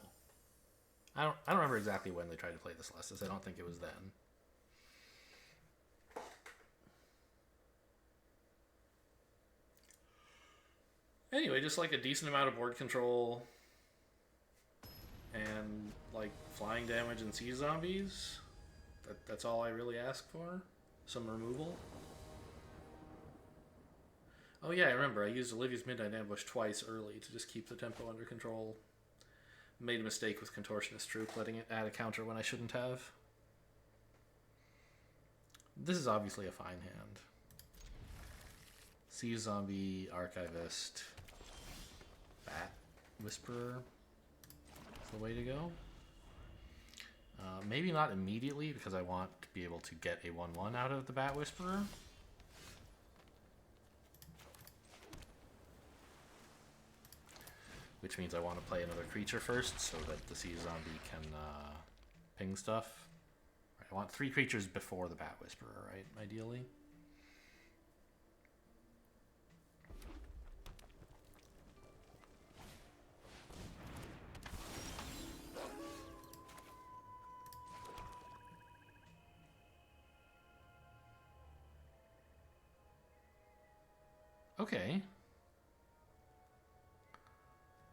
I don't remember exactly when they tried to play the Celestus. I don't think it was then. Anyway, just like a decent amount of board control and like flying damage and siege zombies. That's all I really ask for. Some removal. Oh yeah, I remember. I used Olivia's Midnight Ambush twice early to just keep the tempo under control. Made a mistake with Contortionist Troop, letting it add a counter when I shouldn't have. This is obviously a fine hand. Siege Zombie, Archivist, Bat Whisperer is the way to go. Maybe not immediately, because I want to be able to get a 1/1 out of the Bat Whisperer. Which means I want to play another creature first, so that the Siege Zombie can ping stuff. Right, I want 3 creatures before the Bat Whisperer, right? Ideally. Okay.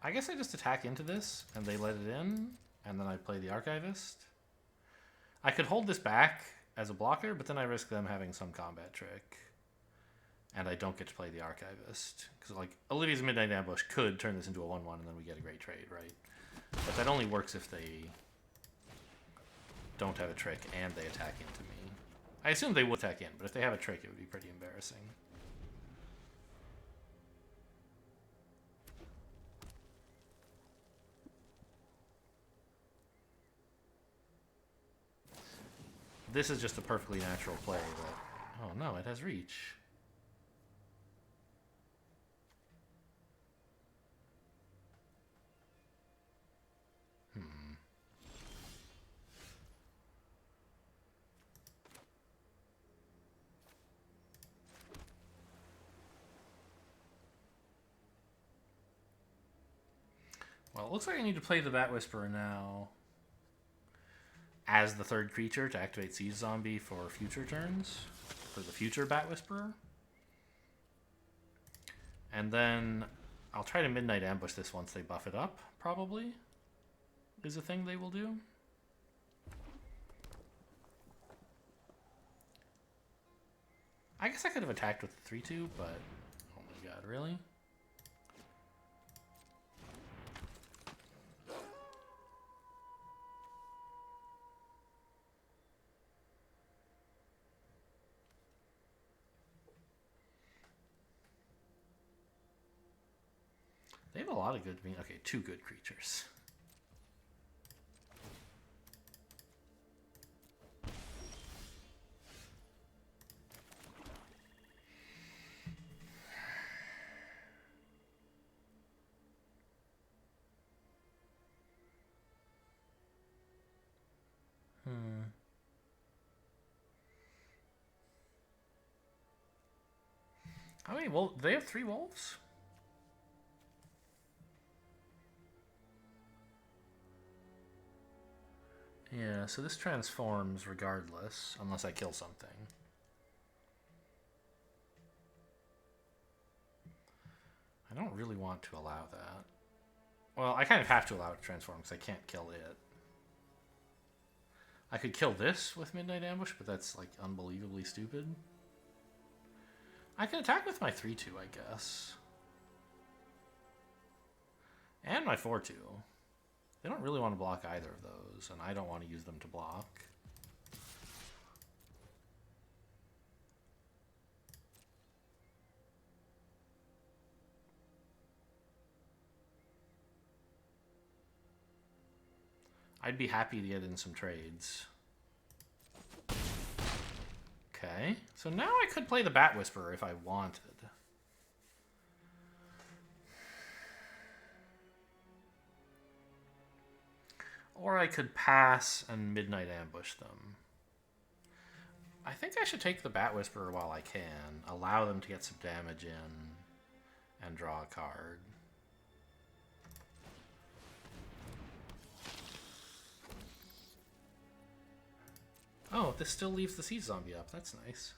I guess I just attack into this, and they let it in, and then I play the Archivist. I could hold this back as a blocker, but then I risk them having some combat trick. And I don't get to play the Archivist. Because, like, Olivia's Midnight Ambush could turn this into a 1/1, and then we get a great trade, right? But that only works if they don't have a trick and they attack into me. I assume they would attack in, but if they have a trick, it would be pretty embarrassing. This is just a perfectly natural play, but... Oh no, it has reach. Well, it looks like I need to play the Bat Whisperer now as the 3rd creature to activate Siege Zombie for future turns, for the future Bat Whisperer. And then I'll try to Midnight Ambush this once they buff it up, probably, is a thing they will do. I guess I could have attacked with the 3/2, but oh my god, really? They have a lot of good... Okay, 2 good creatures. How many wolves? They have 3 wolves? Yeah, so this transforms regardless, unless I kill something. I don't really want to allow that. Well, I kind of have to allow it to transform because I can't kill it. I could kill this with Midnight Ambush, but that's like unbelievably stupid. I can attack with my 3-2, I guess. And my 4-2. They don't really want to block either of those, and I don't want to use them to block. I'd be happy to get in some trades. Okay, so now I could play the Bat Whisperer if I wanted. Or I could pass and Midnight Ambush them. I think I should take the Bat Whisperer while I can, allow them to get some damage in, and draw a card. Oh, this still leaves the Siege Zombie up. That's nice.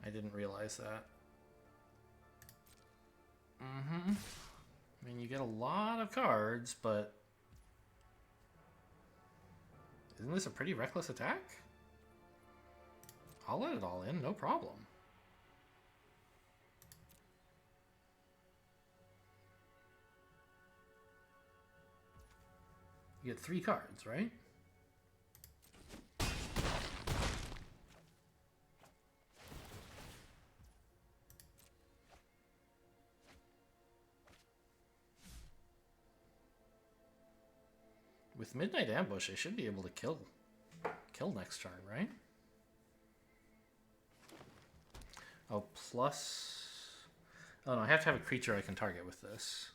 I didn't realize that. I mean, you get a lot of cards, but isn't this a pretty reckless attack? I'll let it all in, no problem. You get 3 cards, right? With Midnight Ambush, I should be able to kill next turn, right? Oh, plus... Oh no, I have to have a creature I can target with this.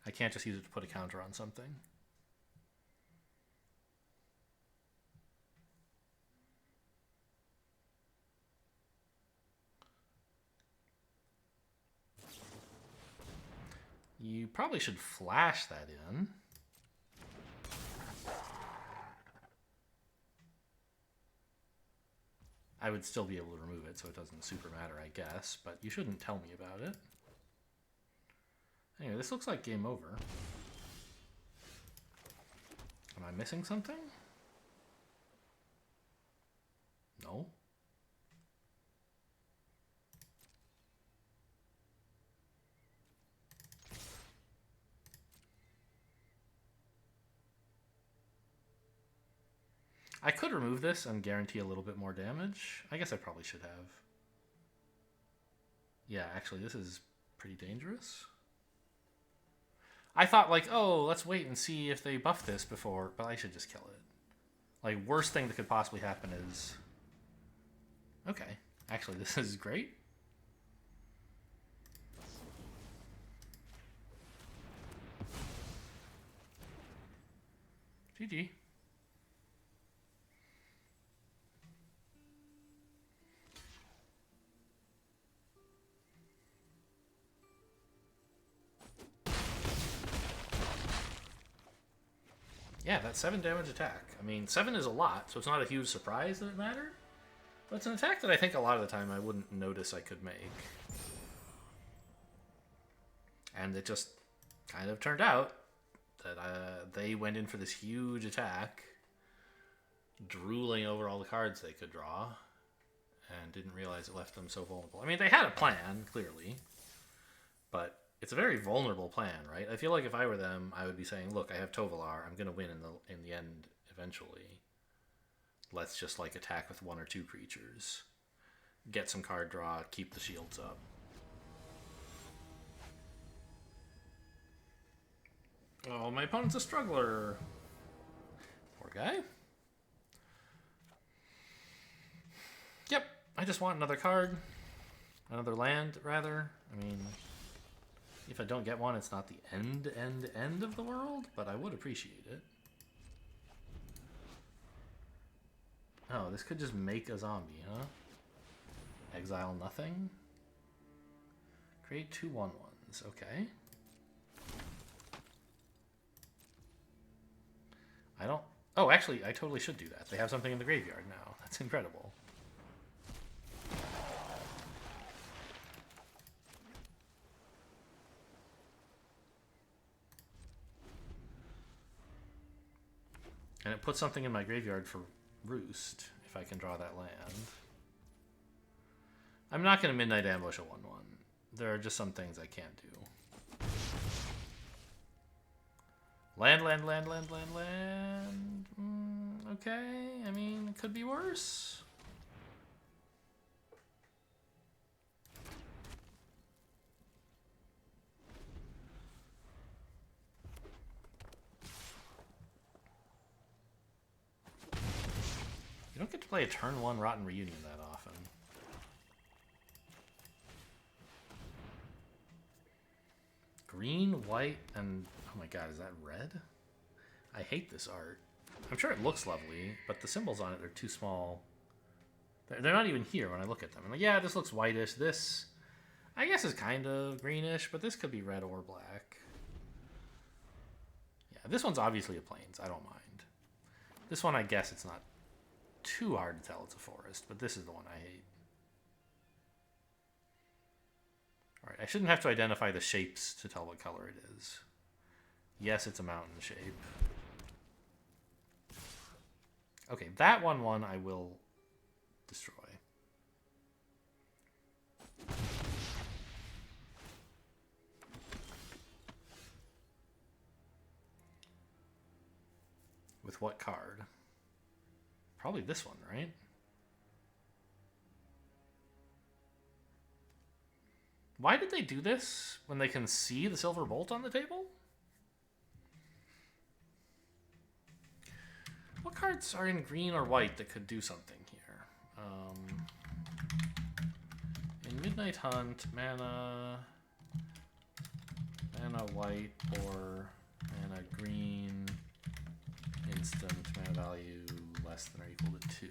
I can't just use it to put a counter on something. You probably should flash that in. I would still be able to remove it, so it doesn't super matter, I guess, but you shouldn't tell me about it. Anyway, this looks like game over. Am I missing something? No. I could remove this and guarantee a little bit more damage. I guess I probably should have. Yeah, actually, this is pretty dangerous. I thought, like, oh, let's wait and see if they buff this before, but I should just kill it. Like, worst thing that could possibly happen is... Okay, actually, this is great. GG. Yeah, that's 7 damage attack. I mean, 7 is a lot, so it's not a huge surprise that it mattered. But it's an attack that I think a lot of the time I wouldn't notice I could make. And it just kind of turned out that they went in for this huge attack, drooling over all the cards they could draw, and didn't realize it left them so vulnerable. I mean, they had a plan, clearly, but it's a very vulnerable plan, right? I feel like if I were them, I would be saying, look, I have Tovolar, I'm going to win in the end eventually. Let's just, like, attack with 1 or 2 creatures. Get some card draw, keep the shields up. Oh, my opponent's a struggler. Poor guy. Yep, I just want another card. Another land, rather. I mean, if I don't get one, it's not the end of the world, but I would appreciate it. Oh, this could just make a zombie, huh? Exile nothing. Create 2 1/1s. Okay. I don't... Oh, actually, I totally should do that. They have something in the graveyard now. That's incredible. And it puts something in my graveyard for Roost, if I can draw that land. I'm not going to Midnight Ambush a 1/1. There are just some things I can't do. Land. Okay, I mean, it could be worse. You don't get to play a turn 1 Rotten Reunion that often. Green, white, and... Oh my god, is that red? I hate this art. I'm sure it looks lovely, but the symbols on it are too small. They're not even here when I look at them. I'm like, yeah, this looks whitish. This, I guess, is kind of greenish, but this could be red or black. Yeah, this one's obviously a plains. I don't mind. This one, I guess it's not too hard to tell it's a forest, but this is the one I hate. Alright, I shouldn't have to identify the shapes to tell what color it is. Yes, it's a mountain shape. Okay, that 1/1 I will destroy. With what card? Probably this one, right? Why did they do this when they can see the silver bolt on the table? What cards are in green or white that could do something here? In Midnight Hunt, mana white or mana green, instant, mana value less than or equal to 2.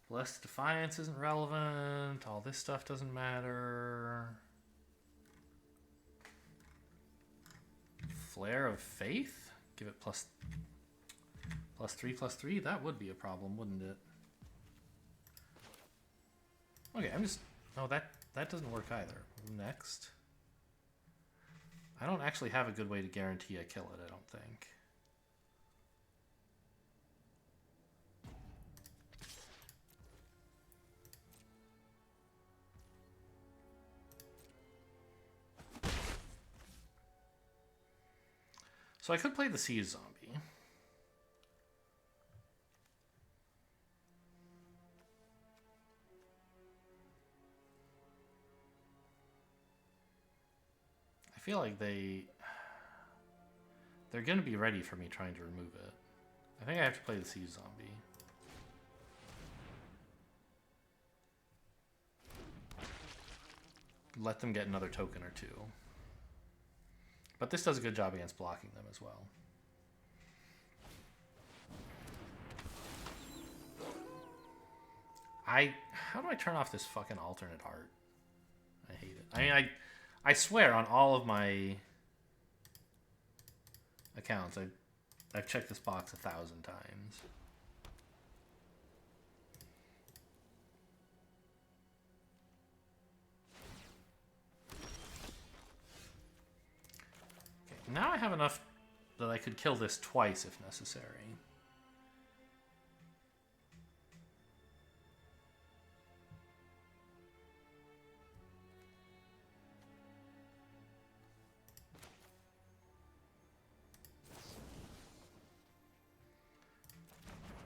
Blessed Defiance isn't relevant. All this stuff doesn't matter. Flare of Faith? Give it +3/+3? That would be a problem, wouldn't it? Okay, I'm just... No, that doesn't work either. Next. I don't actually have a good way to guarantee I kill it, I don't think. So I could play the Siege Zombie. I feel like they're going to be ready for me trying to remove it. I think I have to play the Siege Zombie. Let them get another token or 2. But this does a good job against blocking them as well. How do I turn off this fucking alternate art? I hate it. I mean, I swear on all of my accounts, I've checked this box 1,000 times. Okay, now I have enough that I could kill this twice if necessary.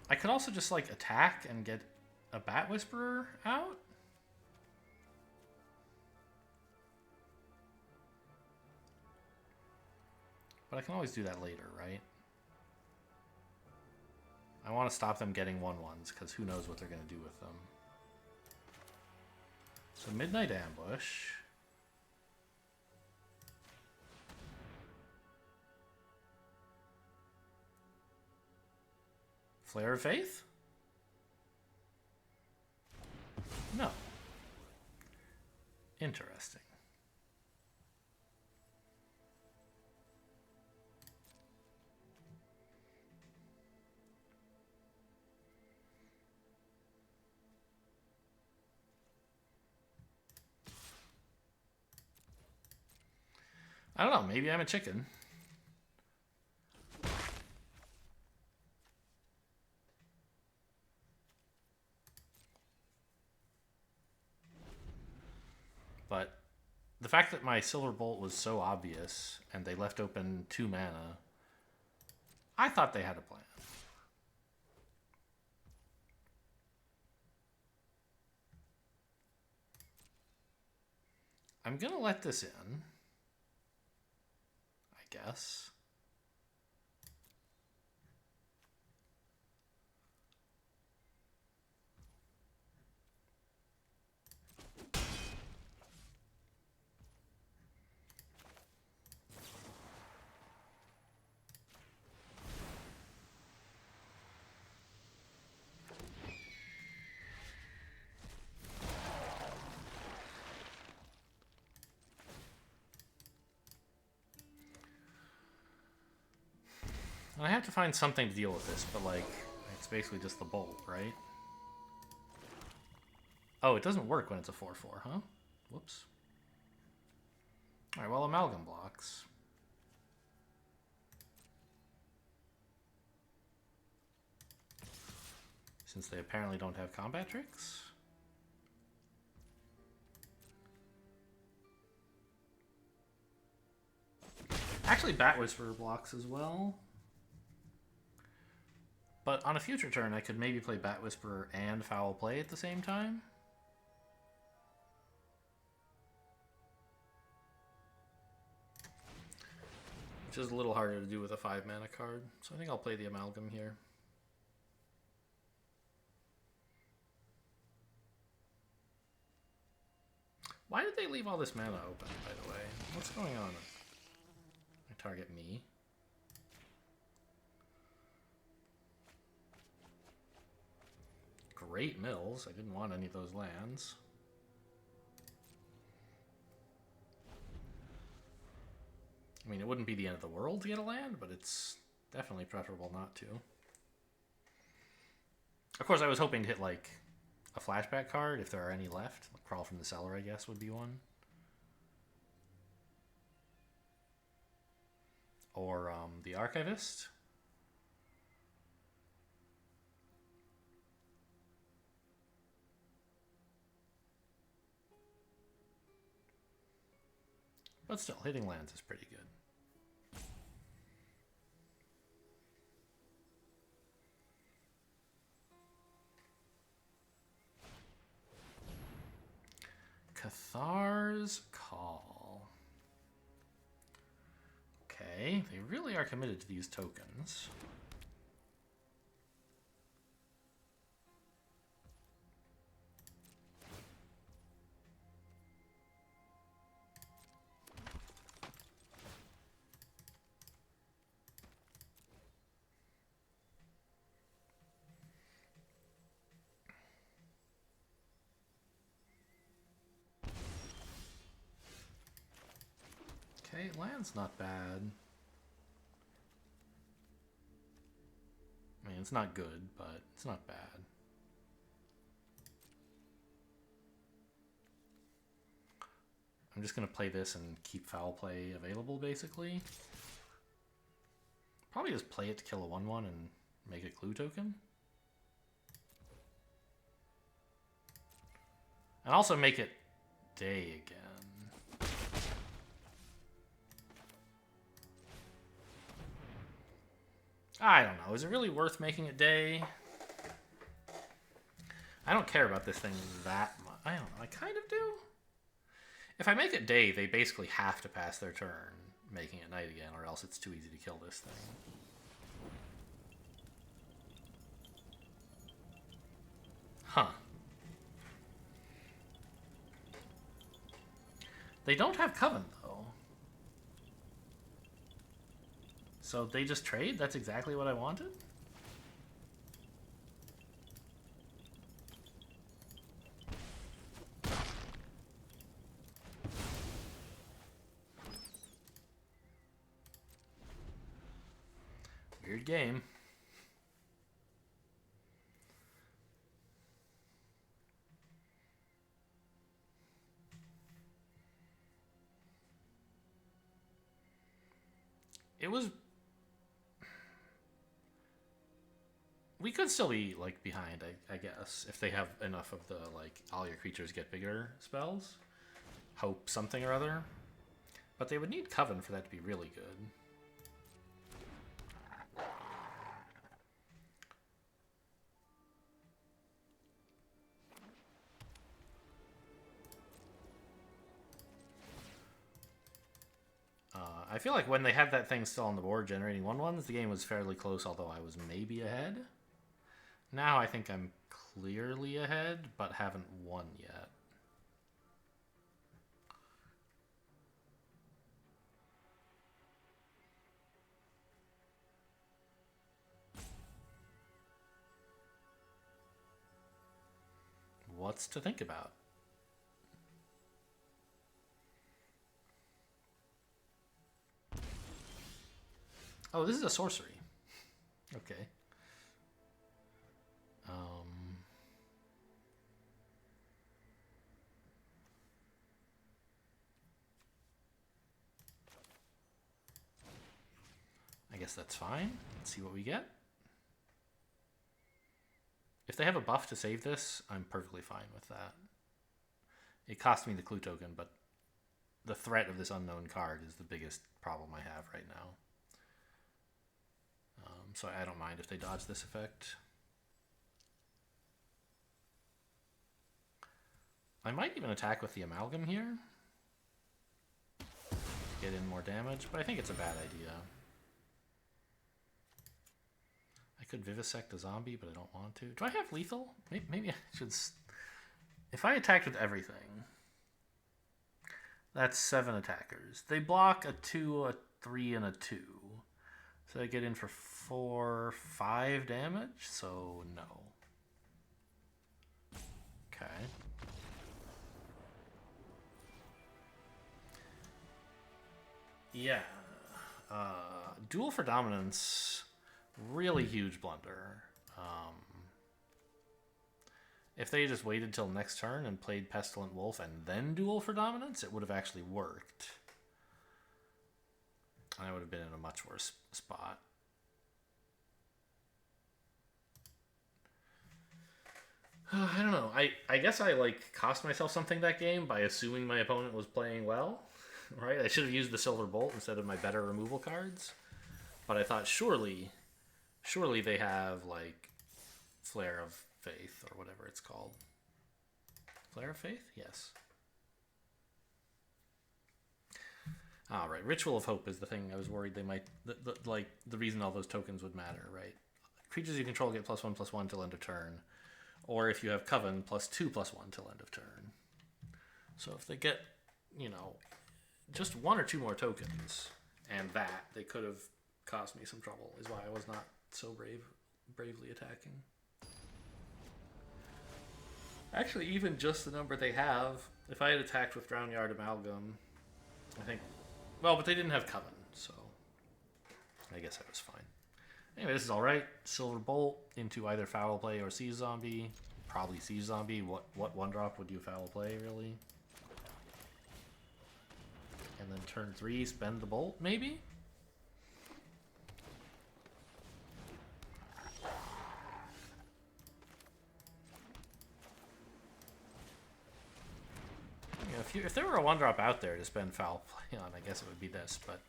I could also just, like, attack and get a Bat Whisperer out. But I can always do that later, right? I want to stop them getting 1/1s, because who knows what they're going to do with them. So Midnight Ambush. Flare of Faith? No. Interesting. I don't know, maybe I'm a chicken. But the fact that my Silver Bolt was so obvious and they left open 2 mana, I thought they had a plan. I'm gonna let this in, I guess. I have to find something to deal with this, but like, it's basically just the bolt, right? Oh, it doesn't work when it's a 4/4, huh? Whoops. Alright, well, Amalgam blocks. Since they apparently don't have combat tricks. Actually, Bat Whisperer blocks as well. But on a future turn, I could maybe play Bat Whisperer and Foul Play at the same time. Which is a little harder to do with a 5-mana card. So I think I'll play the Amalgam here. Why did they leave all this mana open, by the way? What's going on? They target me. Great mills. I didn't want any of those lands. I mean, it wouldn't be the end of the world to get a land, but it's definitely preferable not to. Of course, I was hoping to hit, like, a flashback card, if there are any left. Crawl from the Cellar, I guess, would be one. Or the Archivist. But still, hitting lands is pretty good. Cathar's Call. Okay, they really are committed to these tokens. Okay, land's not bad. I mean, it's not good, but it's not bad. I'm just going to play this and keep Foul Play available, basically. Probably just play it to kill a 1/1 and make a clue token. And also make it day again. I don't know. Is it really worth making it day? I don't care about this thing that much. I don't know. I kind of do. If I make it day, they basically have to pass their turn making it night again, or else it's too easy to kill this thing. Huh. They don't have Coven, though. So they just trade? That's exactly what I wanted? Weird game. It was... We could still be, like, behind, I guess, if they have enough of the, like, all your creatures get bigger spells. Hope something or other. But they would need Coven for that to be really good. I feel like when they had that thing still on the board generating 1/1s, the game was fairly close, although I was maybe ahead. Now I think I'm clearly ahead, but haven't won yet. What's to think about? Oh, this is a sorcery. Okay. I guess that's fine. Let's see what we get. If they have a buff to save this, I'm perfectly fine with that. It cost me the clue token, but the threat of this unknown card is the biggest problem I have right now. So I don't mind if they dodge this effect. I might even attack with the Amalgam here. Get in more damage, but I think it's a bad idea. I could Vivisect a zombie, but I don't want to. Do I have lethal? Maybe I should... If I attacked with everything... That's 7 attackers. They block a 2, a 3, and a 2. So they get in for 4, 5 damage? So, no. Okay. Yeah. Duel for Dominance, really huge blunder. If they just waited till next turn and played Pestilent Wolf and then Duel for Dominance, it would have actually worked. I would have been in a much worse spot. I don't know. I guess I like cost myself something that game by assuming my opponent was playing well. Right? I should have used the Silver Bolt instead of my better removal cards. But I thought surely they have like Flare of Faith or whatever it's called. Flare of Faith? Yes. Ah, right. Ritual of Hope is the thing I was worried they might... the reason all those tokens would matter, right? Creatures you control get +1/+1 till end of turn. Or if you have Coven, +2/+1 till end of turn. So if they get, you know, just 1 or 2 more tokens, and that, they could have caused me some trouble, is why I was not so bravely attacking. Actually, even just the number they have, if I had attacked with Drownyard Amalgam, I think... Well, but they didn't have Coven, so I guess I was fine. Anyway, this is alright. Silver Bolt into either Foul Play or Siege Zombie. Probably Siege Zombie. What 1-drop would you Foul Play, really? And then turn 3, spend the Bolt, maybe? If there were a 1-drop out there to spend Foul Play on, I guess it would be this, but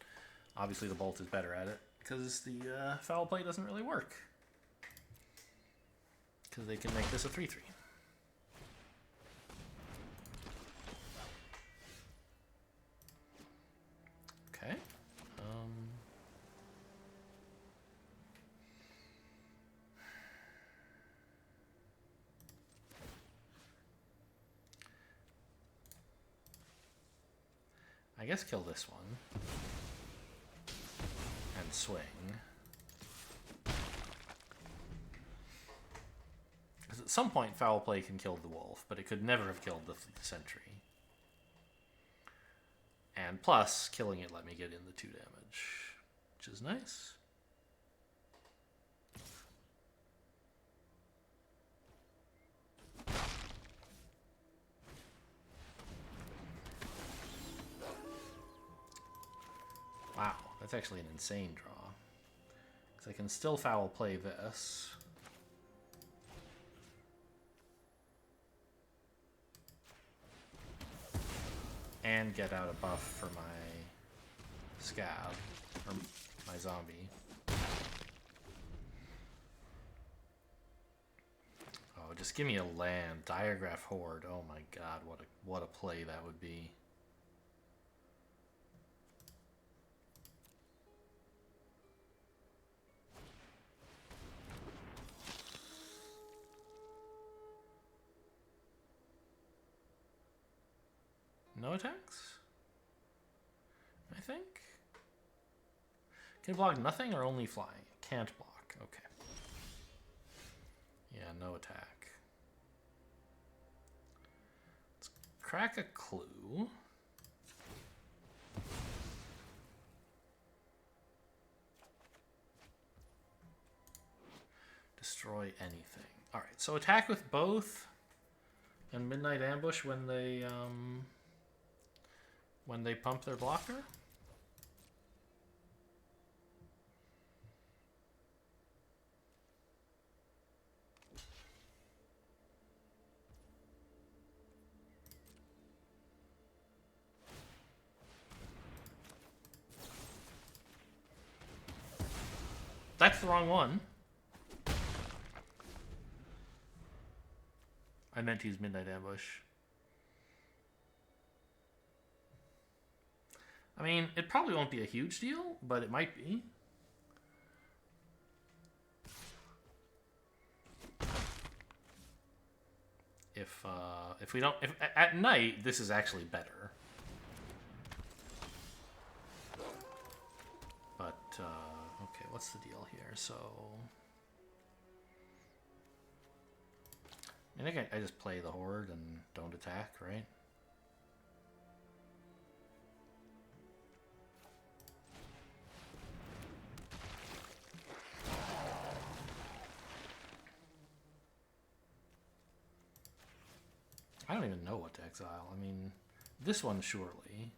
obviously the Bolt is better at it, because the Foul Play doesn't really work. Because they can make this a 3/3. Okay. I guess kill this one. And swing. Because at some point Foul Play can kill the wolf, but it could never have killed the sentry. And plus, killing it let me get in the 2 damage, which is nice. Wow, that's actually an insane draw. Because I can still foul play this. And get out a buff for my scab, or my zombie. Oh, just give me a land. Diregraph Horde. Oh my god, what a play that would be. No attacks? I think. Can it block nothing or only flying? Can't block. Okay. Yeah, no attack. Let's crack a clue. Destroy anything. Alright, so attack with both and Midnight Ambush when they pump their blocker. That's the wrong one. I meant to use Midnight Ambush. I mean, it probably won't be a huge deal, but it might be. If we don't, if at night, this is actually better. But okay, what's the deal here? So I think I just play the Horde and don't attack, right? I don't even know what to exile. I mean, this one surely.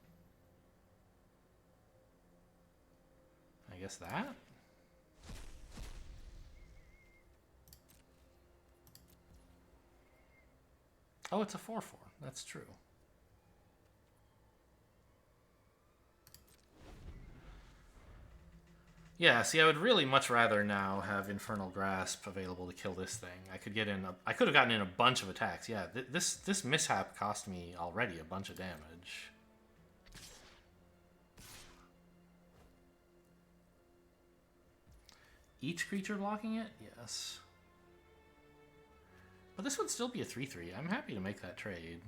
I guess that? Oh, it's a 4/4. That's true. Yeah, see, I would really much rather now have Infernal Grasp available to kill this thing. I could get in. I could have gotten in a bunch of attacks. Yeah, this mishap cost me already a bunch of damage. Each creature blocking it? Yes. But this would still be a 3/3. I'm happy to make that trade.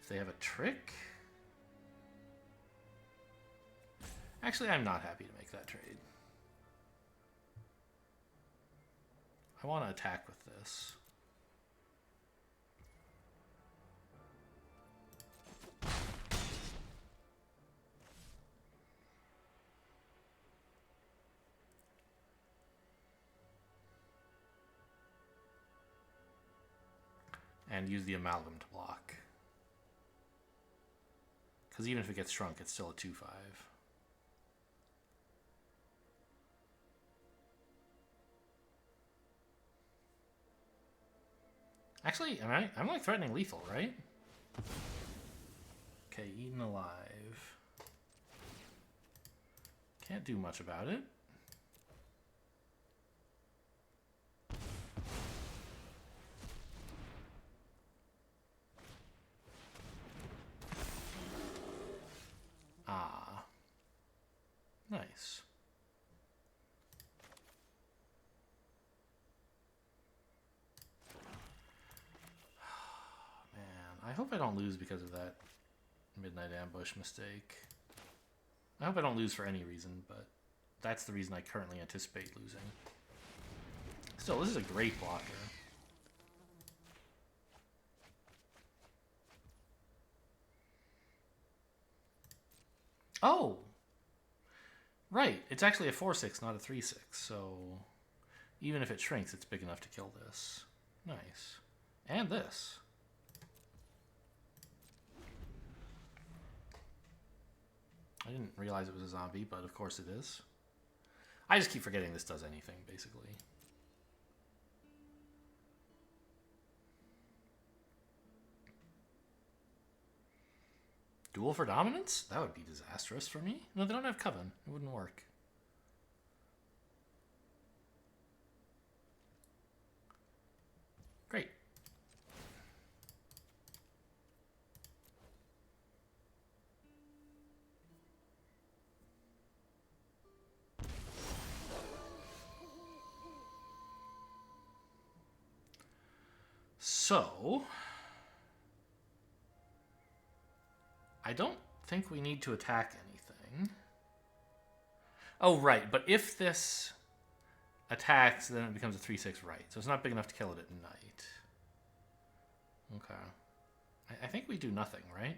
If they have a trick? Actually, I'm not happy to make that trade. I want to attack with this. And use the Amalgam to block. Because even if it gets shrunk, it's still a 2/5. Actually, I'm like threatening lethal, right? Okay, eaten alive. Can't do much about it. Ah. Nice. Man, I hope I don't lose because of that Midnight Ambush mistake. I hope I don't lose for any reason, but that's the reason I currently anticipate losing. Still, this is a great blocker. Oh! Right, it's actually a 4/6, not a 3/6, so even if it shrinks, it's big enough to kill this. Nice. And this. I didn't realize it was a zombie, but of course it is. I just keep forgetting this does anything, basically. Duel for dominance? That would be disastrous for me. No, they don't have Coven. It wouldn't work. Great. So, I don't think we need to attack anything. Oh, right. But if this attacks, then it becomes a 3/6 right. So it's not big enough to kill it at night. Okay. I think we do nothing, right?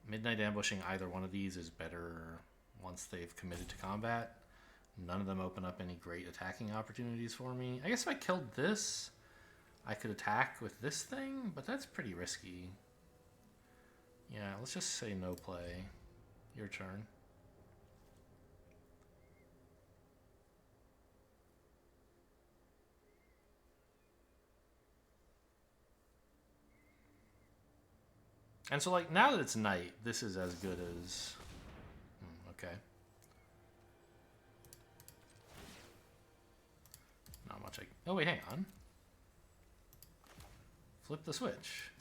Midnight ambushing either one of these is better once they've committed to combat. None of them open up any great attacking opportunities for me. I guess if I killed this, I could attack with this thing, but that's pretty risky. Yeah, let's just say no play. Your turn. And so, like, now that it's night, this is as good as... okay. Not much I... oh, wait, hang on. Flip the switch.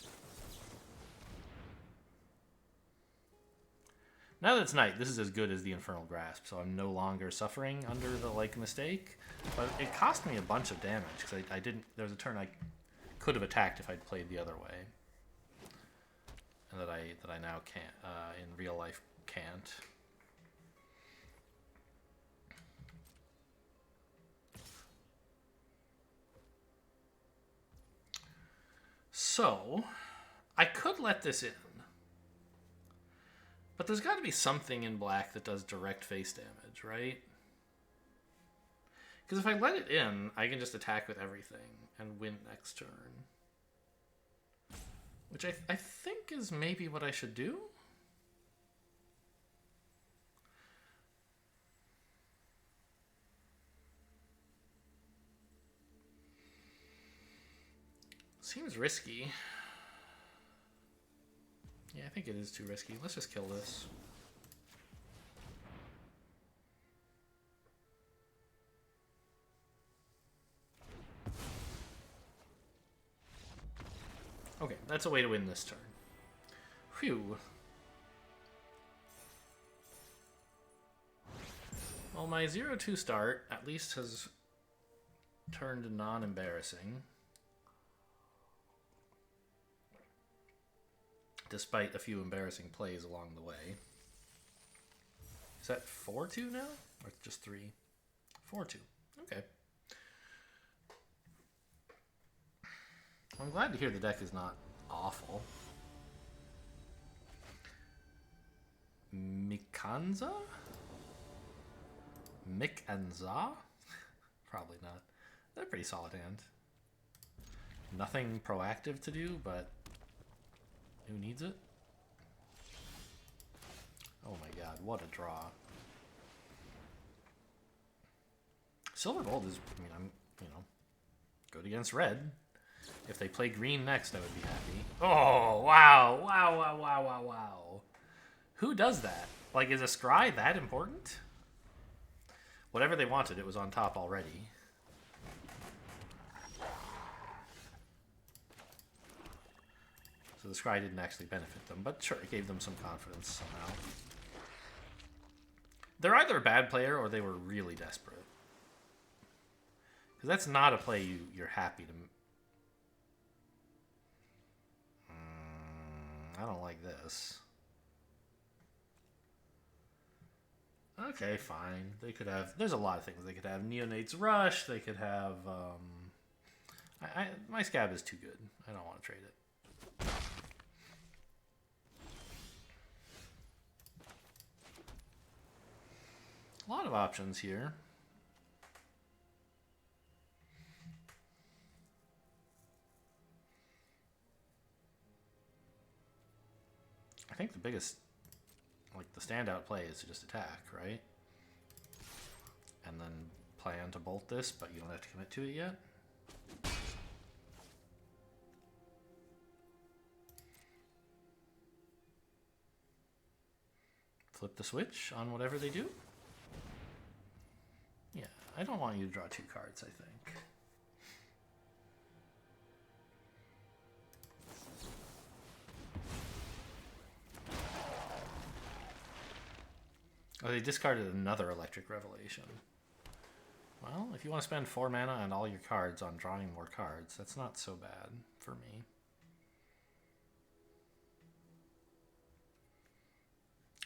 Now that it's night, this is as good as the Infernal Grasp, so I'm no longer suffering under the, like, mistake. But it cost me a bunch of damage, because I didn't... there was a turn I could have attacked if I'd played the other way. And that I now can't, in real life, can't. So, I could let this in. But there's got to be something in black that does direct face damage, right? Because if I let it in, I can just attack with everything and win next turn. Which I think is maybe what I should do. Seems risky. Yeah, I think it is too risky. Let's just kill this. Okay, that's a way to win this turn. Phew. Well, my 0-2 start at least has turned non-embarrassing. Despite a few embarrassing plays along the way. Is that 4-2 now? Or just 3? 4-2. Okay. I'm glad to hear the deck is not awful. Mikanza? Mikanza? Probably not. They're a pretty solid hand. Nothing proactive to do, but who needs it? Oh my god, what a draw. Silver Gold is, I mean, I'm, you know, good against red. If they play green next, I would be happy. Oh, wow, wow, wow, wow, wow, wow. Who does that? Like, is a scry that important? Whatever they wanted, it was on top already. So the scry didn't actually benefit them, but sure, it gave them some confidence somehow. They're either a bad player or they were really desperate. Because that's not a play you're happy to... I don't like this. Okay, fine. They could have... there's a lot of things. They could have Neonate's Rush. They could have... my Scab is too good. I don't want to trade it. A lot of options here. I think the biggest, like the standout play is to just attack, right? And then plan to bolt this, but you don't have to commit to it yet. Flip the switch on whatever they do. Yeah, I don't want you to draw 2 cards, I think. Oh, they discarded another Electric Revelation. Well, if you want to spend 4 mana and all your cards on drawing more cards, that's not so bad for me.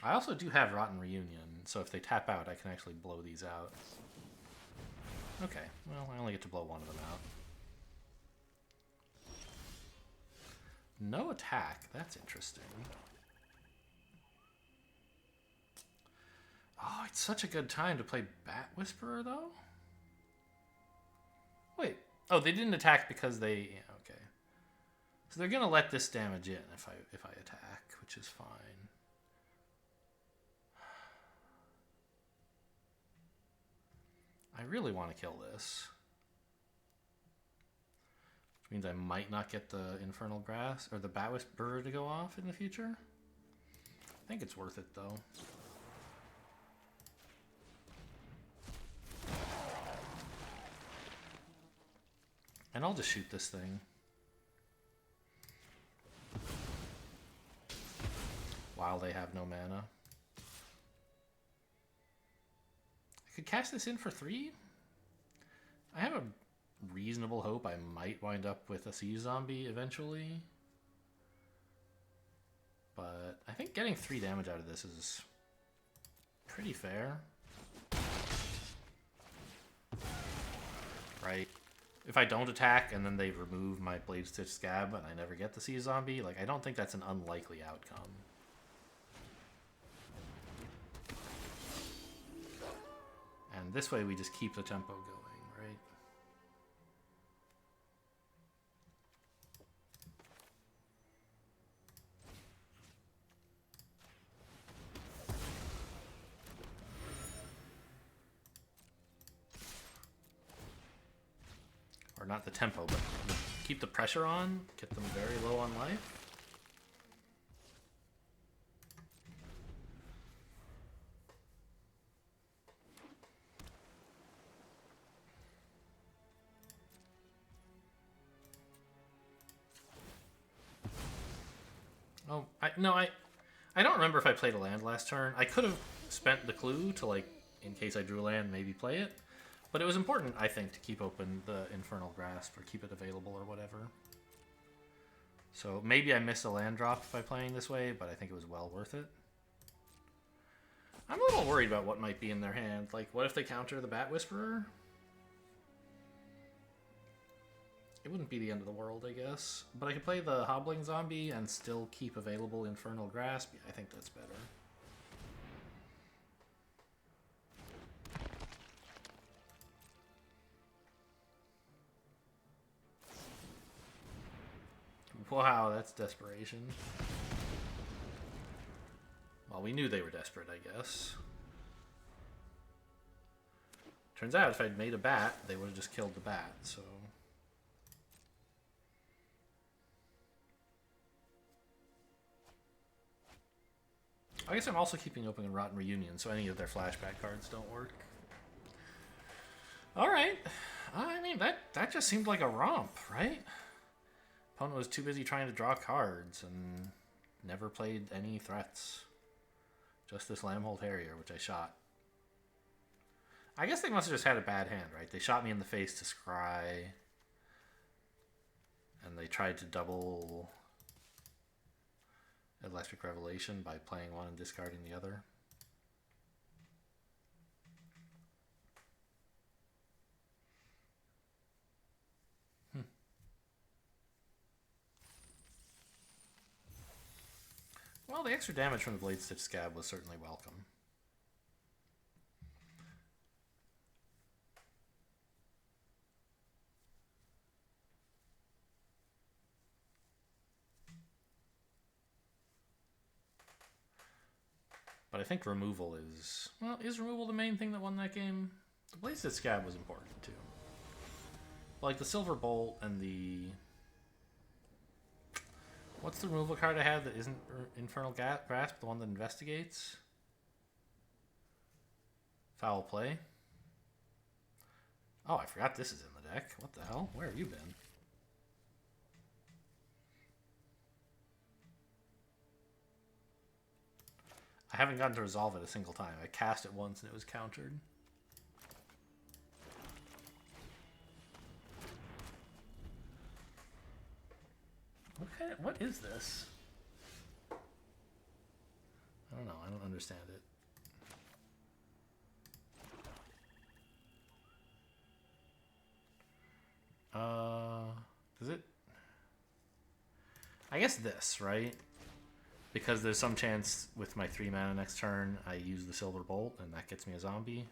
I also do have Rotten Reunion, so if they tap out, I can actually blow these out. Okay, well, I only get to blow one of them out. No attack, that's interesting. Oh, it's such a good time to play Bat Whisperer, though? Wait, oh, they didn't attack because they... Yeah, okay. So they're going to let this damage in if I attack, which is fine. I really want to kill this. Which means I might not get the Infernal Grasp or the Bat Whisperer to go off in the future. I think it's worth it, though. And I'll just shoot this thing. While they have no mana. I could cast this in for 3. I have a reasonable hope I might wind up with a Siege Zombie eventually. But I think getting 3 damage out of this is pretty fair. Right? If I don't attack and then they remove my Blade Stitch Scab and I never get the Siege Zombie, like I don't think that's an unlikely outcome. And this way we just keep the tempo going, right? Or not the tempo, but keep the pressure on, get them very low on life. Oh, I don't remember if I played a land last turn. I could have spent the clue to, like, in case I drew a land, maybe play it. But it was important, I think, to keep open the Infernal Grasp or keep it available or whatever. So maybe I missed a land drop by playing this way, but I think it was well worth it. I'm a little worried about what might be in their hand. Like, what if they counter the Bat Whisperer? It wouldn't be the end of the world, I guess. But I could play the Hobbling Zombie and still keep available Infernal Grasp. I think that's better. Wow, that's desperation. Well, we knew they were desperate, I guess. Turns out if I'd made a bat, they would have just killed the bat, so... I guess I'm also keeping open a Rotten Reunion, so any of their flashback cards don't work. Alright. I mean, that just seemed like a romp, right? Opponent was too busy trying to draw cards and never played any threats. Just this Lambhold Harrier, which I shot. I guess they must have just had a bad hand, right? They shot me in the face to scry. And they tried to double Electric Revelation by playing one and discarding the other. Well, the extra damage from the Blade Stitch Scab was certainly welcome. But I think removal is... Well, is removal the main thing that won that game? The Blasted Scab was important, too. Like, the Silver Bolt and the... What's the removal card I have that isn't Infernal Grasp? The one that investigates? Foul Play. Oh, I forgot this is in the deck. What the hell? Where have you been? I haven't gotten to resolve it a single time. I cast it once and it was countered. What is this? I don't know. I don't understand it. Is it? I guess this, right? Because there's some chance with my 3 mana next turn, I use the Silver Bolt, and that gets me a zombie.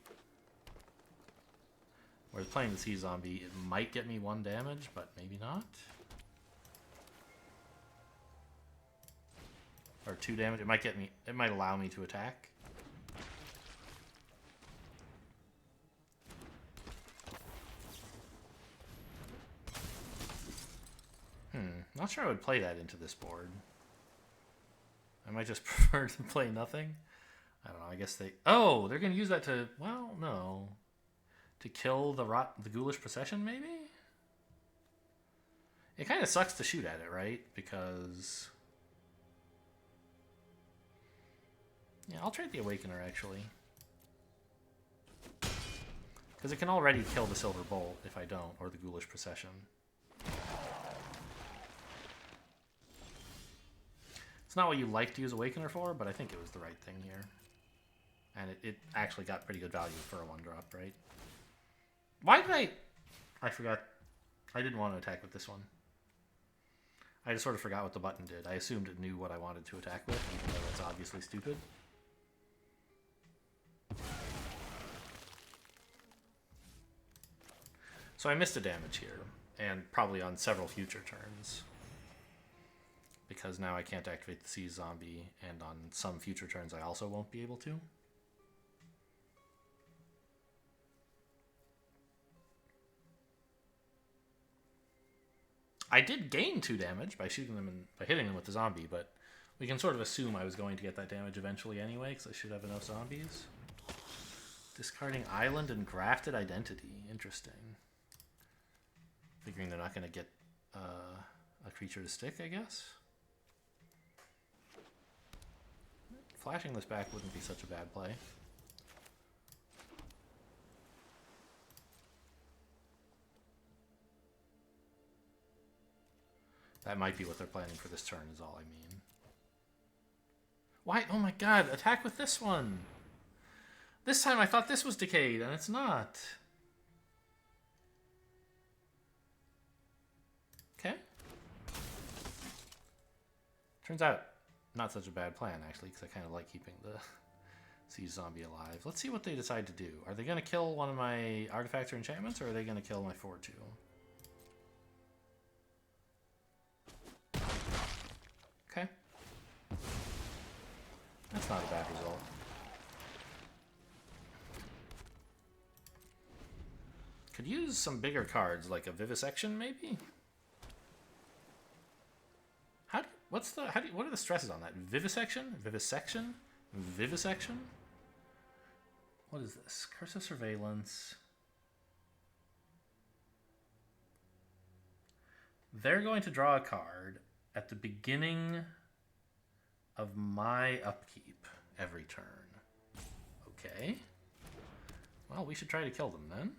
Whereas playing the Sea Zombie, it might get me 1 damage, but maybe not. Or 2 damage. It might get me. It might allow me to attack. Not sure I would play that into this board. I might just prefer to play nothing. I don't know. I guess they... Oh, they're going to use that to... Well, no. To kill the Ghoulish Procession, maybe? It kind of sucks to shoot at it, right? Because... Yeah, I'll trade the Awakener, actually. Because it can already kill the Silver Bolt if I don't, or the Ghoulish Procession. It's not what you like to use Awakener for, but I think it was the right thing here. And it actually got pretty good value for a 1-drop, right? Why did I forgot. I didn't want to attack with this one. I just sort of forgot what the button did. I assumed it knew what I wanted to attack with, even though that's obviously stupid. So I missed a damage here, and probably on several future turns. Because now I can't activate the Sea Zombie, and on some future turns I also won't be able to. I did gain 2 damage by shooting them and by hitting them with the zombie, but we can sort of assume I was going to get that damage eventually anyway, because I should have enough zombies. Discarding Island and Grafted Identity. Interesting. Figuring they're not going to get a creature to stick, I guess. Flashing this back wouldn't be such a bad play. That might be what they're planning for this turn, is all I mean. Why? Oh my god, attack with this one! This time I thought this was decayed, and it's not. Okay. Turns out, not such a bad plan, actually, because I kind of like keeping the Sea Zombie alive. Let's see what they decide to do. Are they going to kill one of my artifacts or enchantments, or are they going to kill my 4/2? Okay. That's not a bad result. Could use some bigger cards, like a Vivisection, maybe? What are the stresses on that? Vivisection? Vivisection? Vivisection? What is this? Curse of Surveillance. They're going to draw a card at the beginning of my upkeep every turn. Okay. Well, we should try to kill them then.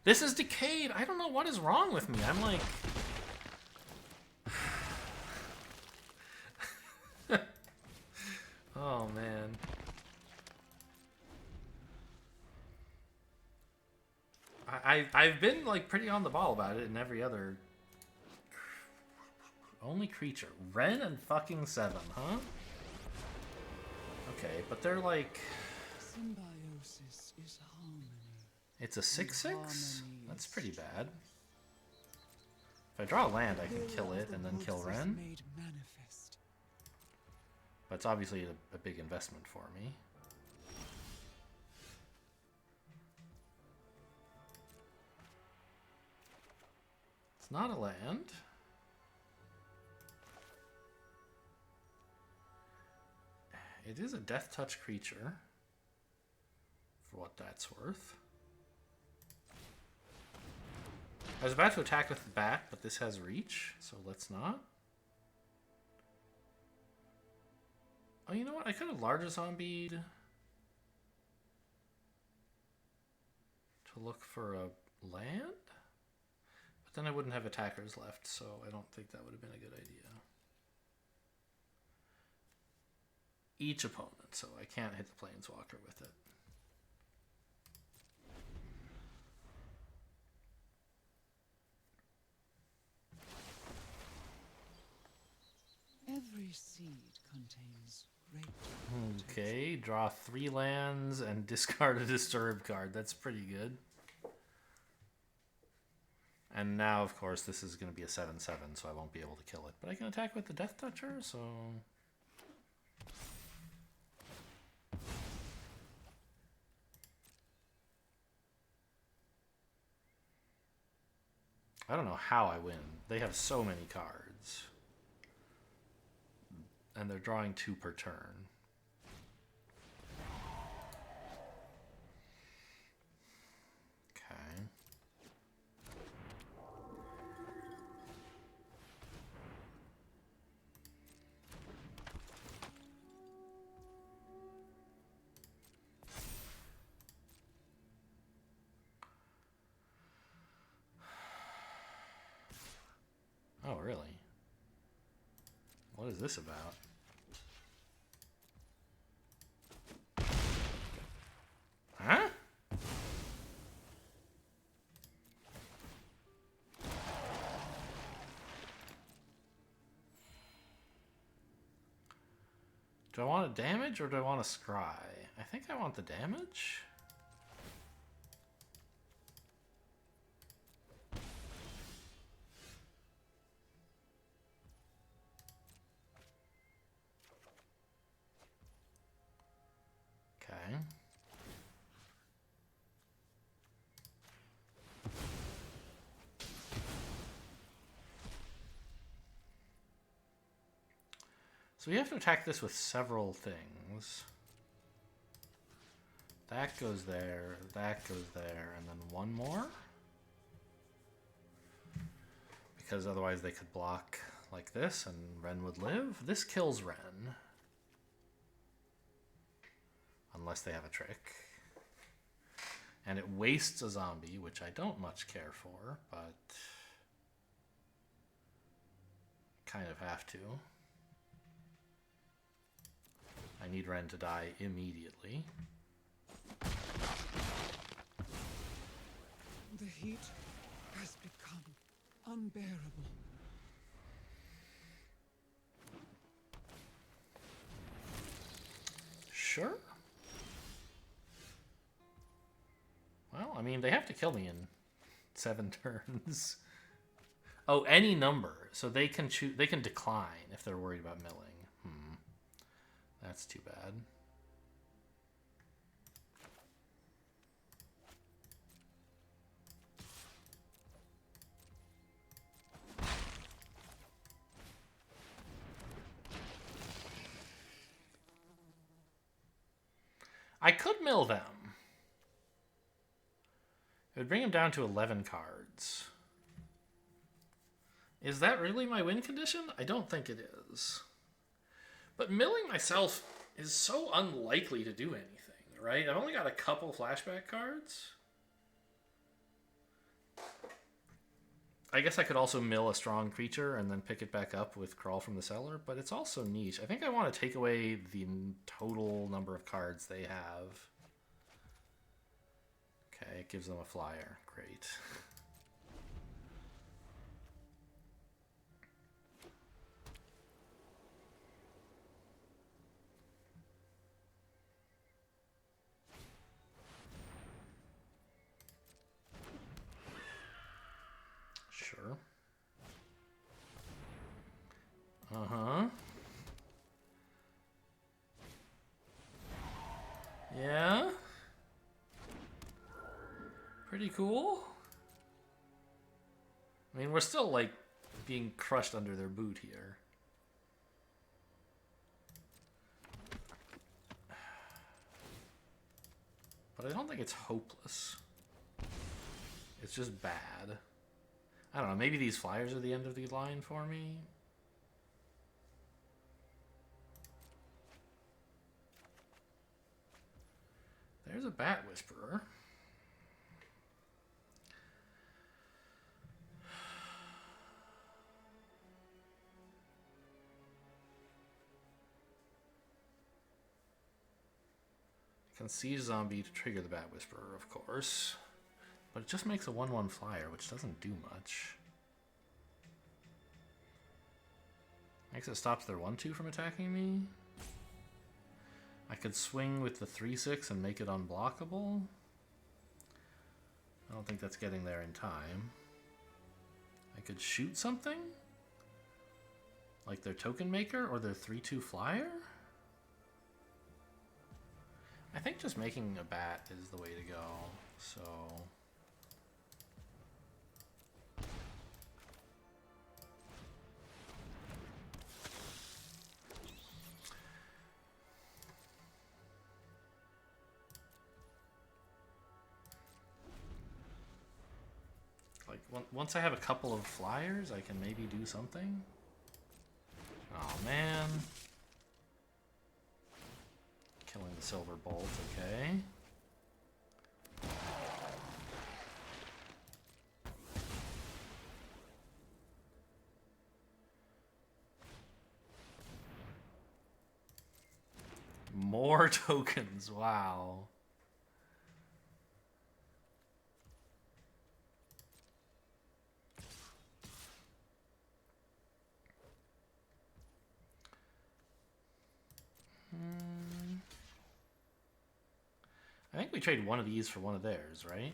This is decayed. I don't know what is wrong with me. I'm like... Oh, man. I've been, like, pretty on the ball about it in every other... Only creature. Ren and fucking 7, huh? Okay, but they're like... Osmosis is harmony. It's a 6/6? That's pretty bad. If I draw a land, I can kill it and then kill Ren. Made manifest. But it's obviously a big investment for me. It's not a land. It is a death touch creature, for what that's worth. I was about to attack with the bat, but this has reach, so let's not. Oh, you know what? I could have larger zombied to look for a land, but then I wouldn't have attackers left, so I don't think that would have been a good idea. Each opponent, so I can't hit the Planeswalker with it. Every seed contains great. Okay, draw 3 lands and discard a Disturb card. That's pretty good. And now, of course, this is going to be a 7/7, so I won't be able to kill it. But I can attack with the Death Toucher, so... I don't know how I win. They have so many cards. And they're drawing 2 per turn. Okay. Oh, really? What is this about? Huh? Do I want a damage or do I want a scry? I think I want the damage. Okay. So we have to attack this with several things. That goes there, that goes there, and then one more? Because otherwise they could block like this and Ren would live. This kills Ren. Unless they have a trick. And it wastes a zombie, which I don't much care for, but kind of have to. I need Ren to die immediately. The heat has become unbearable. Sure. Well, I mean, they have to kill me in 7 turns. Oh, any number. So they can choose. They can decline if they're worried about milling. That's too bad. I could mill them. It would bring them down to 11 cards. Is that really my win condition? I don't think it is. But milling myself is so unlikely to do anything, right? I've only got a couple flashback cards. I guess I could also mill a strong creature and then pick it back up with Crawl from the Cellar, but it's also niche. I think I want to take away the total number of cards they have. Okay, it gives them a flyer. Great. Uh-huh. Yeah. Pretty cool. I mean, we're still, like, being crushed under their boot here. But I don't think it's hopeless. It's just bad. I don't know, maybe these flyers are the end of the line for me? There's a Bat Whisperer. Can Siege Zombie to trigger the Bat Whisperer, of course. But it just makes a 1/1 flyer, which doesn't do much. Makes it stops their 1/2 from attacking me. I could swing with the 3/6 and make it unblockable. I don't think that's getting there in time. I could shoot something? Like their token maker or their 3/2 flyer? I think just making a bat is the way to go, so... Like, once I have a couple of flyers, I can maybe do something. Oh man. Killing the Silver Bolt, okay. More tokens, wow. I think we trade one of these for one of theirs, right?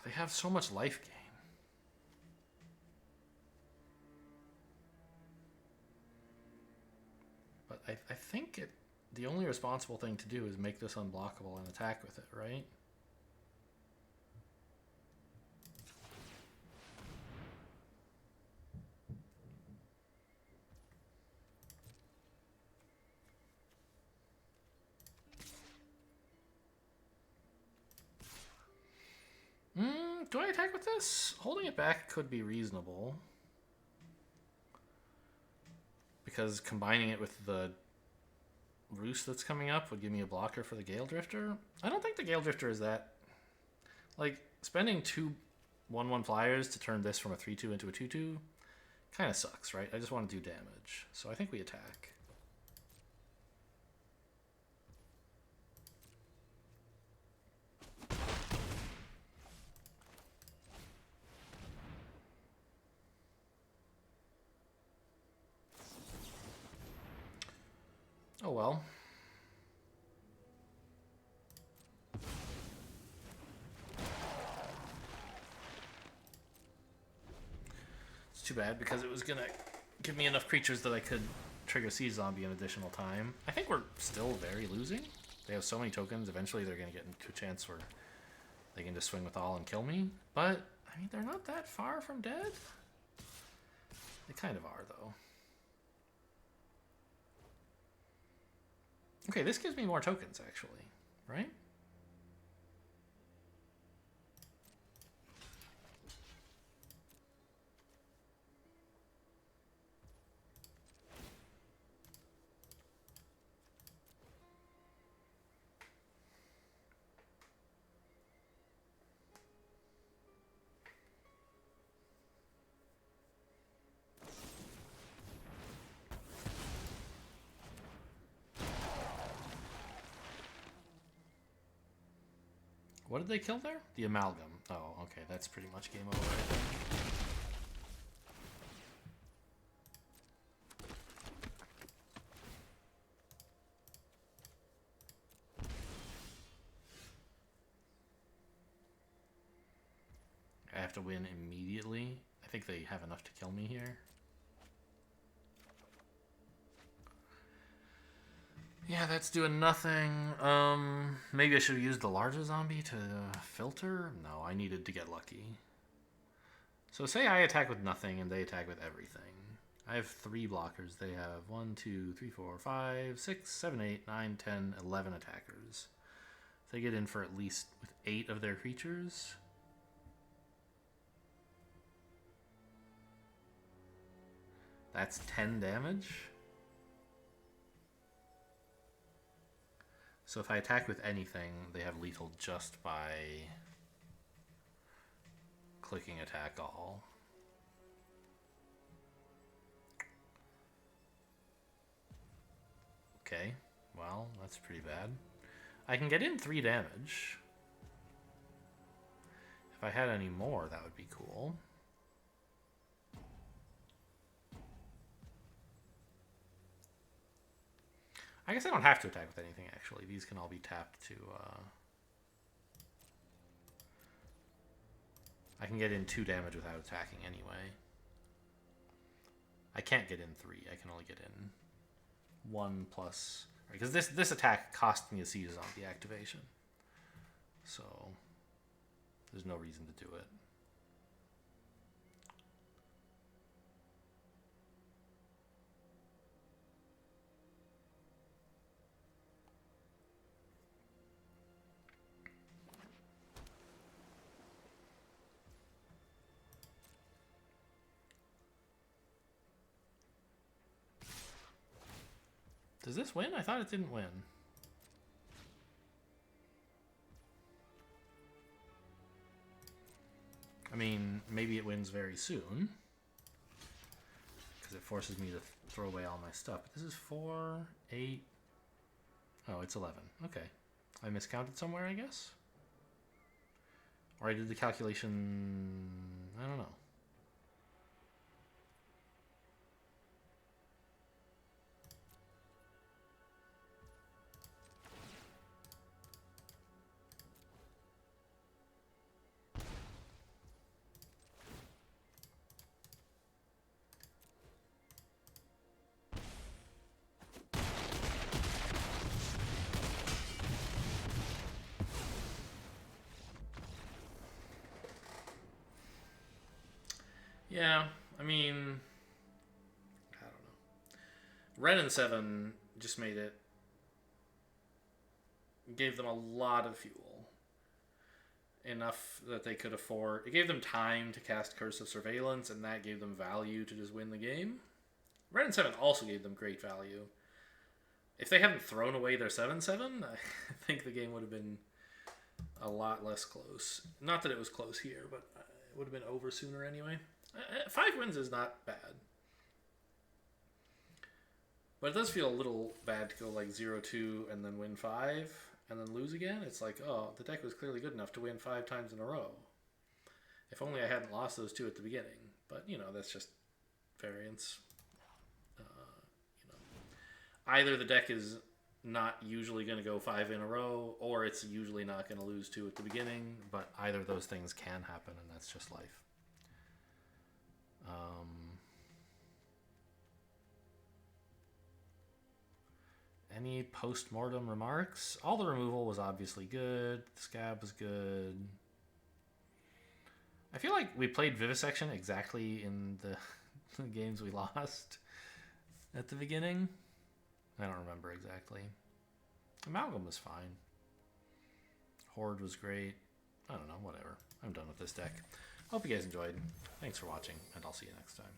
They have so much life gain. But I think the only responsible thing to do is make this unblockable and attack with it, right? Do I attack with this? Holding it back could be reasonable. Because combining it with the Roost that's coming up would give me a blocker for the Gale Drifter. I don't think the Gale Drifter is that... Like, spending 2 1/1 flyers to turn this from a 3/2 into a 2/2 kind of sucks, right? I just want to do damage. So I think we attack. Oh well. It's too bad because it was gonna give me enough creatures that I could trigger Siege Zombie an additional time. I think we're still very losing. They have so many tokens, eventually they're gonna get into a chance where they can just swing with all and kill me. But, I mean, they're not that far from dead. They kind of are, though. Okay, this gives me more tokens, actually, right? What did they kill there? The Amalgam. Oh, okay, that's pretty much game over, I think. I have to win immediately. I think they have enough to kill me here. Yeah, that's doing nothing. Maybe I should have used the larger zombie to filter? No, I needed to get lucky. So say I attack with nothing and they attack with everything. I have 3 blockers. They have 1, 2, 3, 4, 5, 6, 7, 8, 9, 10, 11 attackers. They get in for at least with 8 of their creatures. That's 10 damage. So if I attack with anything, they have lethal just by clicking attack all. Okay, well, that's pretty bad. I can get in 3 damage. If I had any more, that would be cool. I guess I don't have to attack with anything, actually. These can all be tapped to... I can get in 2 damage without attacking anyway. I can't get in 3. I can only get in 1 plus... Because this attack cost me a siege zombie activation. So, there's no reason to do it. Does this win? I thought it didn't win. I mean, maybe it wins very soon. Because it forces me to throw away all my stuff. But this is 4, 8... Oh, it's 11. Okay. I miscounted somewhere, I guess? Or I did the calculation... I don't know. Yeah, I mean, I don't know. Ren and 7 just made it, gave them a lot of fuel. Enough that they could afford. It gave them time to cast Curse of Surveillance, and that gave them value to just win the game. Ren and 7 also gave them great value. If they hadn't thrown away their 7/7, I think the game would have been a lot less close. Not that it was close here, but it would have been over sooner anyway. 5 wins is not bad. But it does feel a little bad to go like 0-2 and then win 5 and then lose again. It's like, oh, the deck was clearly good enough to win 5 times in a row. If only I hadn't lost those 2 at the beginning. But, you know, that's just variance. Either the deck is not usually going to go 5 in a row, or it's usually not going to lose 2 at the beginning. But either of those things can happen, and that's just life. Any post-mortem remarks? All the removal was obviously good. The scab was good. I feel like we played Vivisection exactly in the games we lost at the beginning. I don't remember exactly. Amalgam was fine. Horde was great. I don't know, whatever. I'm done with this deck. Hope you guys enjoyed. Thanks for watching, and I'll see you next time.